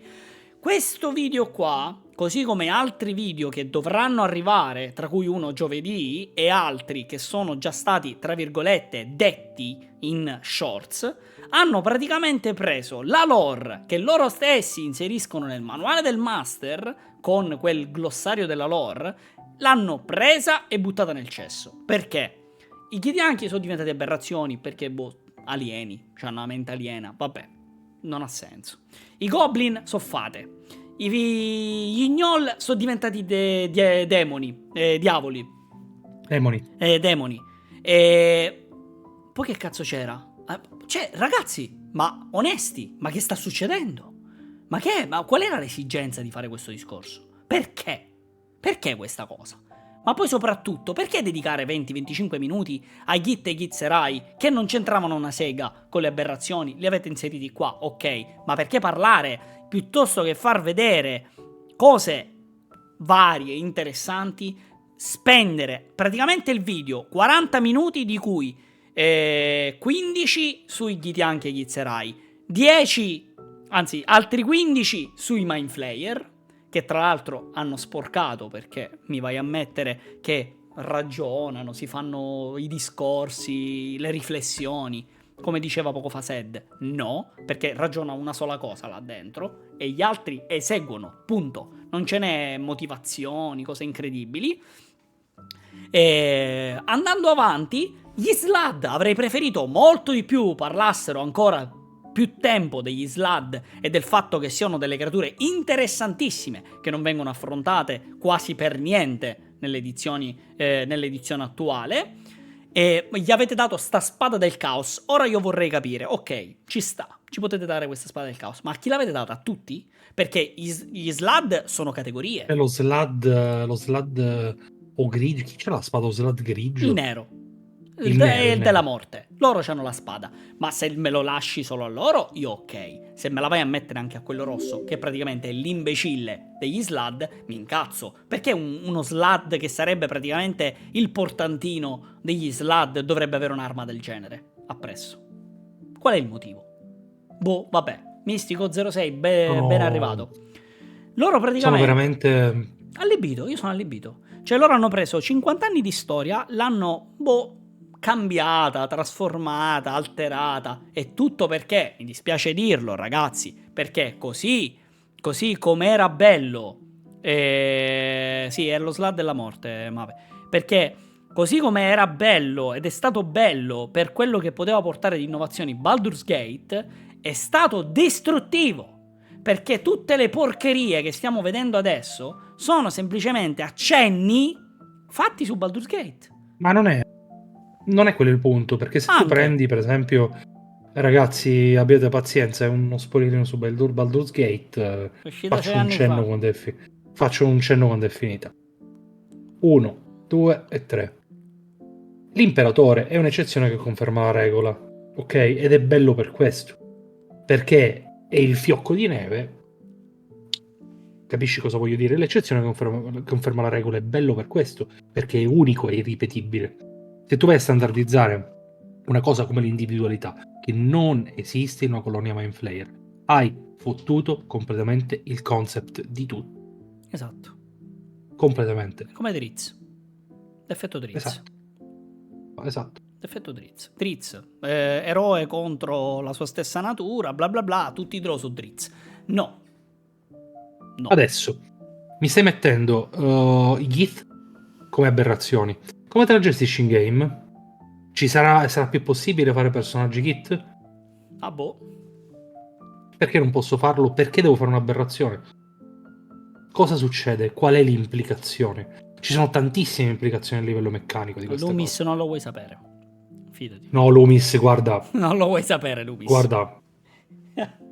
Questo video qua, così come altri video che dovranno arrivare, tra cui uno giovedì e altri che sono già stati, tra virgolette, detti in shorts, hanno praticamente preso la lore che loro stessi inseriscono nel manuale del master con quel glossario della lore, l'hanno presa e buttata nel cesso. Perché? I Githyanki sono diventati aberrazioni perché, alieni, hanno una mente aliena, vabbè, non ha senso. I goblin sono fate. Gli gnoll sono diventati demoni, diavoli. Demoni. E poi che cazzo c'era? Cioè, ragazzi, ma onesti, ma che sta succedendo? Ma qual era l'esigenza di fare questo discorso? Perché? Perché questa cosa? Ma poi soprattutto, perché dedicare 20-25 minuti a Gith e Githzerai che non c'entravano una sega con le aberrazioni? Li avete inseriti qua, ok, ma perché parlare piuttosto che far vedere cose varie, interessanti, spendere praticamente il video 40 minuti di cui 15 sui Githyanki e Githzerai, 10, anzi altri 15 sui Mind Flayer, che tra l'altro hanno sporcato perché mi vai a mettere che ragionano, si fanno i discorsi, le riflessioni, come diceva poco fa Sed. No, perché ragiona una sola cosa là dentro e gli altri eseguono, punto. Non ce n'è motivazioni, cose incredibili. E andando avanti, gli Slaad avrei preferito molto di più parlassero ancora più tempo degli Slaad e del fatto che siano delle creature interessantissime che non vengono affrontate quasi per niente nell'edizione attuale, e gli avete dato sta spada del caos. Ora io vorrei capire, ok, ci sta, ci potete dare questa spada del caos, ma a chi l'avete data? A tutti? Perché gli Slaad sono categorie. Lo Slaad o grigio, chi c'è la spada o Slaad grigio? Il nero. Il Della morte. Loro hanno la spada. Ma se me lo lasci solo a loro, io ok. Se me la vai a mettere anche a quello rosso, che praticamente è l'imbecille degli Slaad, mi incazzo. Perché uno Slaad che sarebbe praticamente il portantino degli Slaad dovrebbe avere un'arma del genere appresso? Qual è il motivo? Vabbè. Mistico 06, ben arrivato. Loro praticamente... Sono veramente... Allibito, io sono allibito. Cioè loro hanno preso 50 anni di storia, l'hanno, cambiata, trasformata, alterata, e tutto perché, mi dispiace dirlo ragazzi, perché così come era bello, sì, è lo Slaad della morte, vabbè, perché così come era bello ed è stato bello per quello che poteva portare di innovazioni Baldur's Gate, è stato distruttivo, perché tutte le porcherie che stiamo vedendo adesso sono semplicemente accenni fatti su Baldur's Gate. Ma non è quello il punto, perché se tu prendi, per esempio, ragazzi, abbiate pazienza, è uno spoilerino su Baldur's Gate, faccio un cenno quando è finita. 1, 2 e 3. L'imperatore è un'eccezione che conferma la regola, ok? Ed è bello per questo, perché è il fiocco di neve. Capisci cosa voglio dire? L'eccezione conferma la regola, è bello per questo, perché è unico e irripetibile. Se tu vai a standardizzare una cosa come l'individualità, che non esiste in una colonia Mind Flayer, hai fottuto completamente il concept di tutto. Esatto. Completamente. Come Drizzt. L'effetto Drizzt. Esatto. L'effetto Drizzt. Drizzt, eroe contro la sua stessa natura, bla bla bla, tutti draw su Drizzt. No. Adesso mi stai mettendo i Gith come aberrazioni. Come te la gestisci in game? Sarà più possibile fare personaggi Gith? Perché non posso farlo? Perché devo fare un'aberrazione? Cosa succede? Qual è l'implicazione? Ci sono tantissime implicazioni a livello meccanico di questa Loomis cosa. non lo vuoi sapere. Fidati. No, Loomis, guarda. Non lo vuoi sapere, Loomis. Guarda.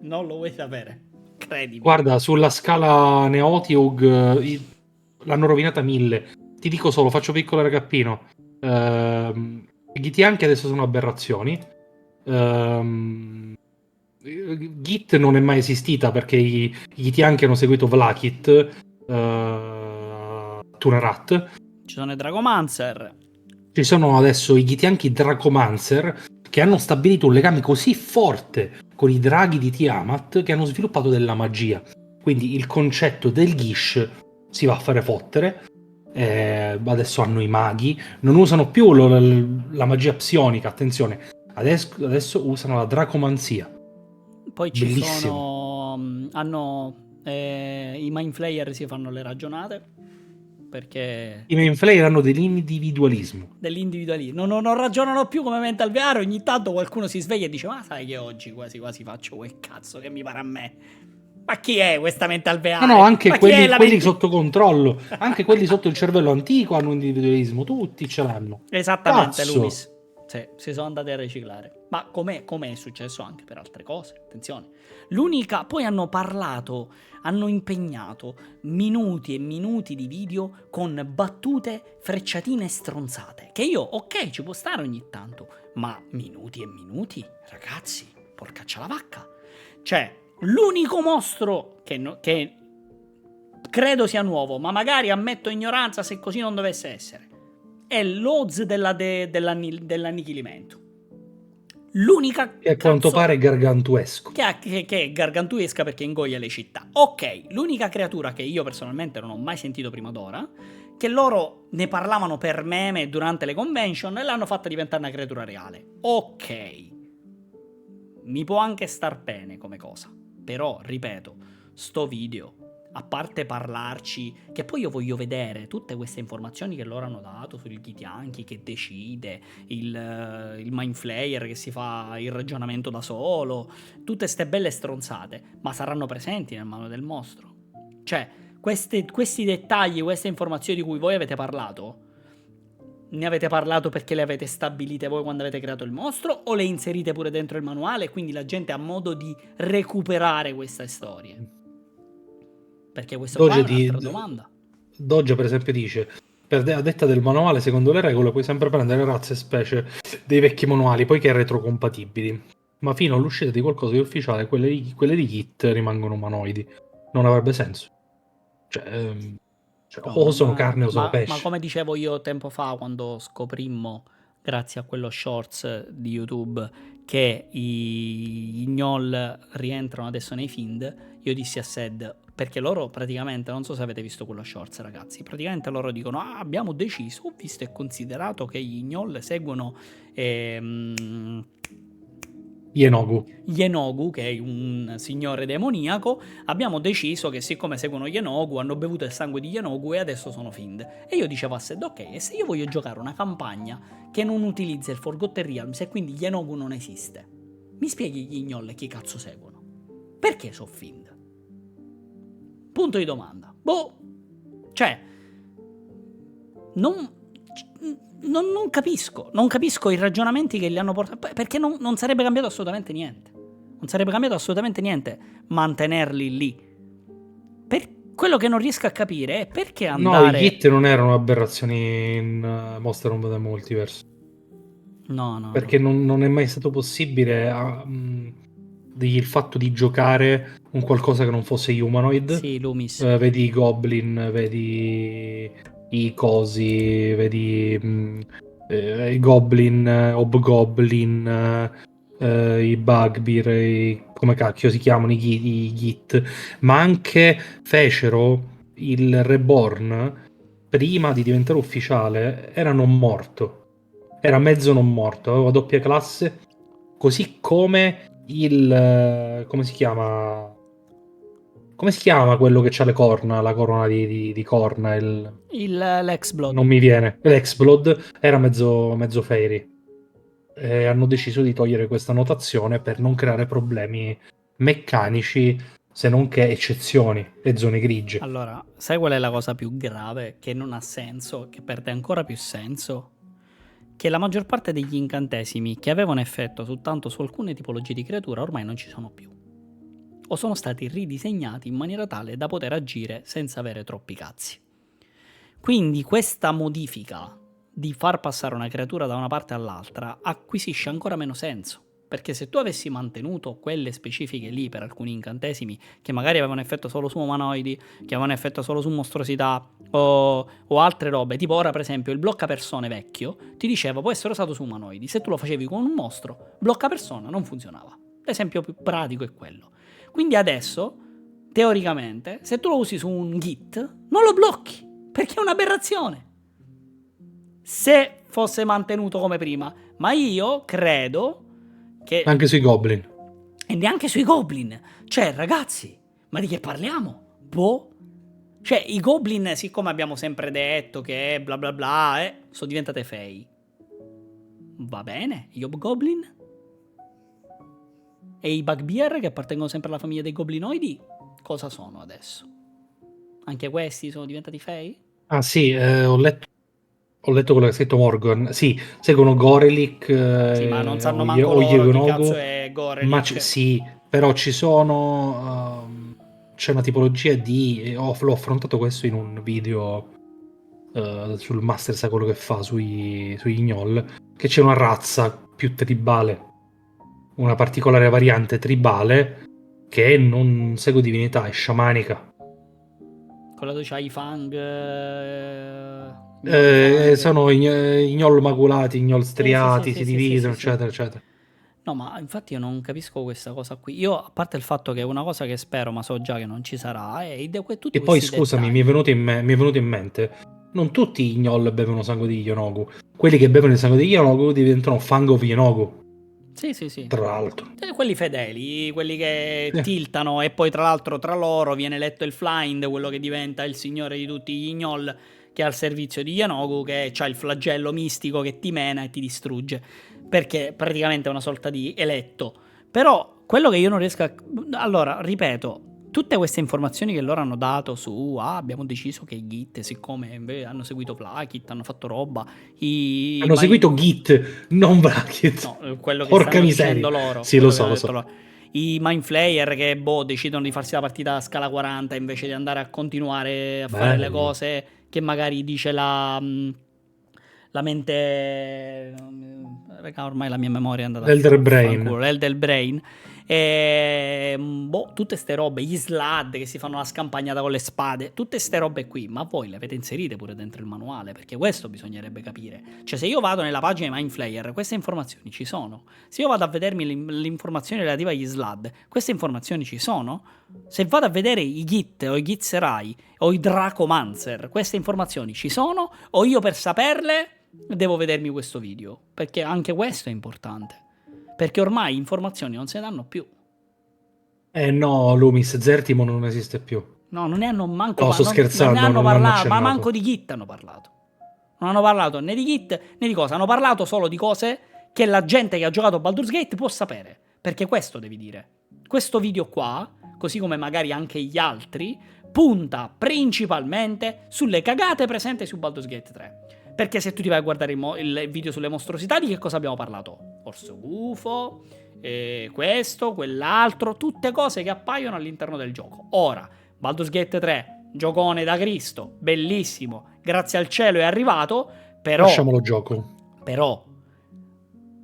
Non lo vuoi sapere. Credimi. Guarda, sulla scala Neotiug l'hanno rovinata 1000. Ti dico solo, faccio piccolo recappino. Githzerai adesso sono aberrazioni. Git non è mai esistita perché i Githzerai hanno seguito 𝗏𝗏 Tunerat. Ci sono i Dragomancer. Ci sono adesso i Githzerai Dracomancer che hanno stabilito un legame così forte con i draghi di Tiamat che hanno sviluppato della magia. Quindi il concetto del Gish si va a fare fottere. Adesso hanno i maghi. Non usano più la magia psionica, attenzione. Adesso usano la dracomanzia. Poi ci Bellissimo. sono... hanno... i Mind Flayer si fanno le ragionate. Perché... I main Flayer hanno dell'individualismo. Non ragionano più come mental VR. Ogni tanto qualcuno si sveglia e dice: ma sai che oggi quasi quasi faccio quel cazzo che mi pare a me. Ma chi è questa mental VR? No, anche Ma chi è la quelli mente- sotto controllo, anche quelli sotto il cervello antico hanno un individualismo, tutti ce l'hanno. Esattamente, Cazzo. Lumis. Sì, si sono andati a riciclare. Ma come è successo anche per altre cose, attenzione. L'unica, poi hanno parlato, hanno impegnato minuti e minuti di video con battute, frecciatine stronzate. Che io, ok, ci può stare ogni tanto, ma minuti e minuti, ragazzi, porcaccia la vacca. Cioè, l'unico mostro che credo sia nuovo, ma magari ammetto ignoranza se così non dovesse essere, è l'Oozes dell'annichilimento. L'unica Che a quanto pare è gargantuesco. che è gargantuesca perché ingoia le città. Ok, l'unica creatura che io personalmente non ho mai sentito prima d'ora, che loro ne parlavano per meme durante le convention e l'hanno fatta diventare una creatura reale. Ok, mi può anche star bene come cosa, però, ripeto, sto video, a parte parlarci, che poi io voglio vedere tutte queste informazioni che loro hanno dato sul Githzerai, che decide, il Mind Flayer che si fa il ragionamento da solo, tutte ste belle stronzate, ma saranno presenti nel manuale del mostro. Cioè, questi dettagli, queste informazioni di cui voi avete parlato, ne avete parlato perché le avete stabilite voi quando avete creato il mostro, o le inserite pure dentro il manuale e quindi la gente ha modo di recuperare queste storie? Perché questa qua è un'altra domanda. Doge, per esempio, dice: a detta del manuale, secondo le regole, puoi sempre prendere razze e specie dei vecchi manuali, poiché retrocompatibili. Ma fino all'uscita di qualcosa di ufficiale, quelle di Git rimangono umanoidi. Non avrebbe senso. O sono carne o sono pesce. Ma come dicevo io tempo fa, quando scoprimmo, grazie a quello shorts di YouTube, che i gnoll rientrano adesso nei Find, io dissi a Sed, perché loro praticamente, non so se avete visto quello shorts ragazzi, praticamente loro dicono: abbiamo deciso, visto e considerato che gli gnoll seguono Yenogu, che è un signore demoniaco, abbiamo deciso che siccome seguono Yenogu, hanno bevuto il sangue di Yenogu e adesso sono Fiend. E io dicevo a Sed: ok, e se io voglio giocare una campagna che non utilizza il Forgotten Realms e quindi Yenogu non esiste, mi spieghi gli gnoll chi cazzo seguono? Perché sono Fiend? Punto di domanda. Cioè, non capisco. Non capisco i ragionamenti che li hanno portato. Perché non sarebbe cambiato assolutamente niente. Non sarebbe cambiato assolutamente niente mantenerli lì. Per quello che non riesco a capire è perché andare... No, i Git non erano aberrazioni in Monster of the Multiverse. No. Perché non è mai stato possibile il fatto di giocare un qualcosa che non fosse humanoid. Sì, Loomis. Vedi i goblin, vedi i cosi, vedi i goblin, hobgoblin, i bugbear, come cacchio si chiamano i git, ma anche fecero il reborn prima di diventare ufficiale, era non morto, era mezzo non morto, aveva doppia classe, così come come si chiama? Come si chiama quello che ha le corna, la corona di corna? L'Exblood. Non mi viene. L'Exblood era mezzo fairy. E hanno deciso di togliere questa notazione per non creare problemi meccanici, se non che eccezioni e zone grigie. Allora, sai qual è la cosa più grave? Che non ha senso, che perde ancora più senso? Che la maggior parte degli incantesimi che avevano effetto soltanto su alcune tipologie di creatura ormai non ci sono più. o sono stati ridisegnati in maniera tale da poter agire senza avere troppi cazzi. Quindi questa modifica di far passare una creatura da una parte all'altra acquisisce ancora meno senso, perché se tu avessi mantenuto quelle specifiche lì per alcuni incantesimi che magari avevano effetto solo su umanoidi, che avevano effetto solo su mostruosità o altre robe, tipo ora per esempio il blocca persone vecchio ti diceva può essere usato su umanoidi, se tu lo facevi con un mostro blocca persona non funzionava. L'esempio più pratico è quello. Quindi adesso teoricamente se tu lo usi su un git non lo blocchi perché è un'aberrazione se fosse mantenuto come prima, ma io credo che Anche sui goblin. e neanche sui goblin. Cioè, ragazzi, ma di che parliamo? Boh. Cioè, i goblin, siccome abbiamo sempre detto che bla bla bla, sono diventate fei. Va bene, gli hobgoblin? E i bugbear, che appartengono sempre alla famiglia dei goblinoidi, cosa sono adesso? Anche questi sono diventati fei? Ah sì, ho letto quello che ha scritto Morgan. Sì, seguono Gorelick Sì, ma non sanno o manco loro chi Yegonogo, cazzo è Gorelick. sì, però ci sono c'è una tipologia di l'ho affrontato questo in un video sul master sa quello che fa sui gnoll, che c'è una razza più tribale, una particolare variante tribale che non segue divinità, è sciamanica. Quello dove c'ha i fang. Sono i gnoll maculati, i gnoll striati, sì, si sì, sì, dividono, sì, sì. eccetera, eccetera. No, ma infatti io non capisco questa cosa qui. Io, a parte il fatto che è una cosa che spero, ma so già che non ci sarà, è tutti E poi questi scusami, dettagli. mi è venuto in mente, non tutti i gnoll bevono sangue di Yonogu. Quelli che bevono il sangue di Yonogu diventano Fang of Yonogu, Sì, sì, sì. tra l'altro. Quelli fedeli, quelli che tiltano e poi tra l'altro tra loro viene eletto il Flynd, quello che diventa il signore di tutti gli gnoll che è al servizio di Yonogu, che ha il flagello mistico che ti mena e ti distrugge, perché praticamente è una sorta di eletto. Però quello che io non riesco a... Allora, ripeto, tutte queste informazioni che loro hanno dato su abbiamo deciso che i Git, siccome hanno seguito Vlakit, hanno fatto roba, Hanno seguito Git, non Vlakit. No, quello che Porca stanno miseria. dicendo loro. Sì, lo Quello che so, hanno lo detto so. loro. I Mind Flayer che decidono di farsi la partita a scala 40 invece di andare a continuare a fare le Bello. cose che magari dice la mente. Raga, ormai la mia memoria è andata Elder Brain. fanculo, l'Elder Brain. Tutte ste robe, gli Slaad che si fanno la scampagnata con le spade, tutte ste robe qui, ma voi le avete inserite pure dentro il manuale, perché questo bisognerebbe capire. Cioè, se io vado nella pagina di Mind Flayer, queste informazioni ci sono. Se io vado a vedermi le informazioni relative agli Slaad, queste informazioni ci sono. Se vado a vedere i Git o i Githzerai o i Dracomancer, queste informazioni ci sono, o io per saperle devo vedermi questo video, perché anche questo è importante. Perché ormai informazioni non se ne danno più. No, Loomis, Zertimon non esiste più. No, non ne hanno manco No, sto scherzando, non ne hanno non l'hanno parlato, ma accennato. manco di Git hanno parlato. Non hanno parlato né di Git né di cosa, hanno parlato solo di cose che la gente che ha giocato a Baldur's Gate può sapere. Perché questo devi dire. Questo video qua, così come magari anche gli altri, punta principalmente sulle cagate presenti su Baldur's Gate 3. Perché se tu ti vai a guardare il video sulle mostruosità, di che cosa abbiamo parlato? Orso gufo, questo, quell'altro, tutte cose che appaiono all'interno del gioco. Ora, Baldur's Gate 3, giocone da Cristo, bellissimo, grazie al cielo è arrivato, però... Lasciamolo gioco. Però,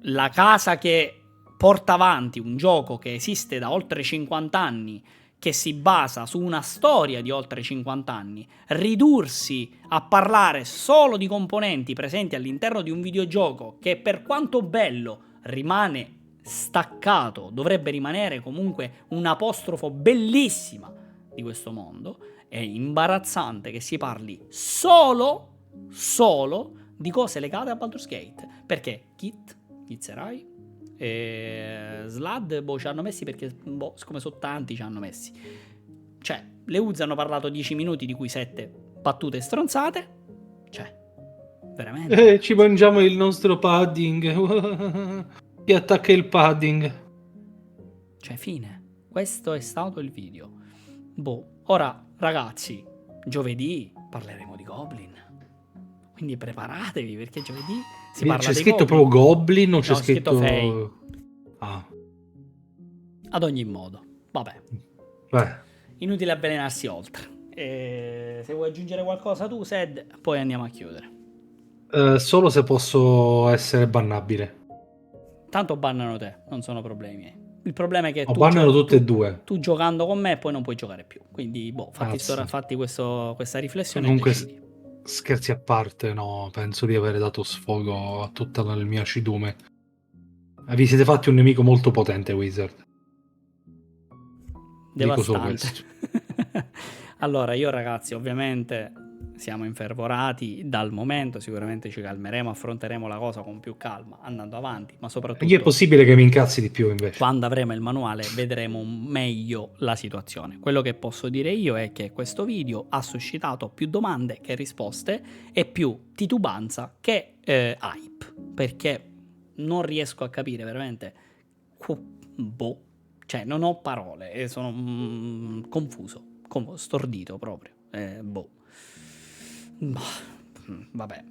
la casa che porta avanti un gioco che esiste da oltre 50 anni, che si basa su una storia di oltre 50 anni, ridursi a parlare solo di componenti presenti all'interno di un videogioco che per quanto bello rimane staccato, dovrebbe rimanere comunque un apostrofo bellissima di questo mondo, è imbarazzante che si parli solo di cose legate a Baldur's Gate, perché Githzerai Slaad ci hanno messi perché siccome sono tanti ci hanno messi, cioè le Oozes hanno parlato 10 minuti di cui 7 battute stronzate, cioè veramente Ci mangiamo il nostro padding. Chi attacca il padding? cioè fine, questo è stato il video. Ora ragazzi, giovedì parleremo di Goblin, quindi preparatevi perché giovedì si parla c'è dei scritto Goblin. proprio Goblin o c'è No, scritto scritto Fey. Ah. Ad ogni modo, vabbè. Beh, Inutile avvelenarsi oltre. Se vuoi aggiungere qualcosa tu, Sed, poi andiamo a chiudere. solo se posso essere bannabile. Tanto bannano te, non sono problemi miei. Il problema è che O bannano tutte e due. tu giocando con me poi non puoi giocare più. Quindi, fatti Cazzo. questa riflessione Comunque, e decidi. scherzi a parte, no, penso di aver dato sfogo a tutto il mio acidume. Vi siete fatti un nemico molto potente, Wizard. Dico solo Devastante. questo. Allora, io ragazzi, ovviamente siamo infervorati dal momento, sicuramente ci calmeremo, affronteremo la cosa con più calma, andando avanti, ma Gli è soprattutto possibile che mi incazzi di più, invece. quando avremo il manuale vedremo meglio la situazione. Quello che posso dire io è che questo video ha suscitato più domande che risposte e più titubanza che hype, perché non riesco a capire veramente, cioè non ho parole e sono confuso, stordito proprio, vabbè.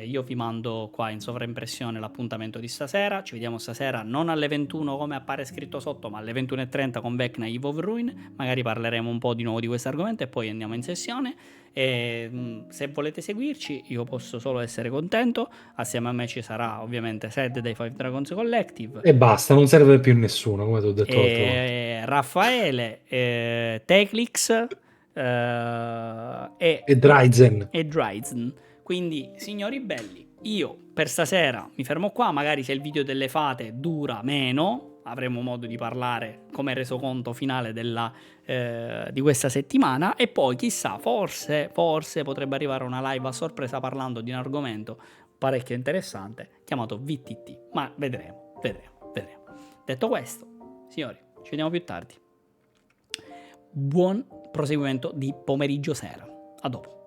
Io vi mando qua in sovraimpressione l'appuntamento di stasera. Ci vediamo stasera non alle 21 come appare scritto sotto, ma alle 21:30 con Vecna Eve of Ruin. Magari parleremo un po' di nuovo di questo argomento e poi andiamo in sessione. Se volete seguirci, io posso solo essere contento. Assieme a me ci sarà ovviamente Sed dei Five Dragons Collective. E basta, non serve più nessuno, come ti ho detto l'altra volta. Raffaele, Teclix E Dryzen. e Dryzen. Quindi, signori belli, io per stasera mi fermo qua. Magari se il video delle fate dura meno, avremo modo di parlare come resoconto finale di questa settimana. E poi, chissà, forse potrebbe arrivare una live a sorpresa parlando di un argomento parecchio interessante chiamato VTT. Ma vedremo. Detto questo, signori, ci vediamo più tardi. Buon proseguimento di pomeriggio sera. A dopo.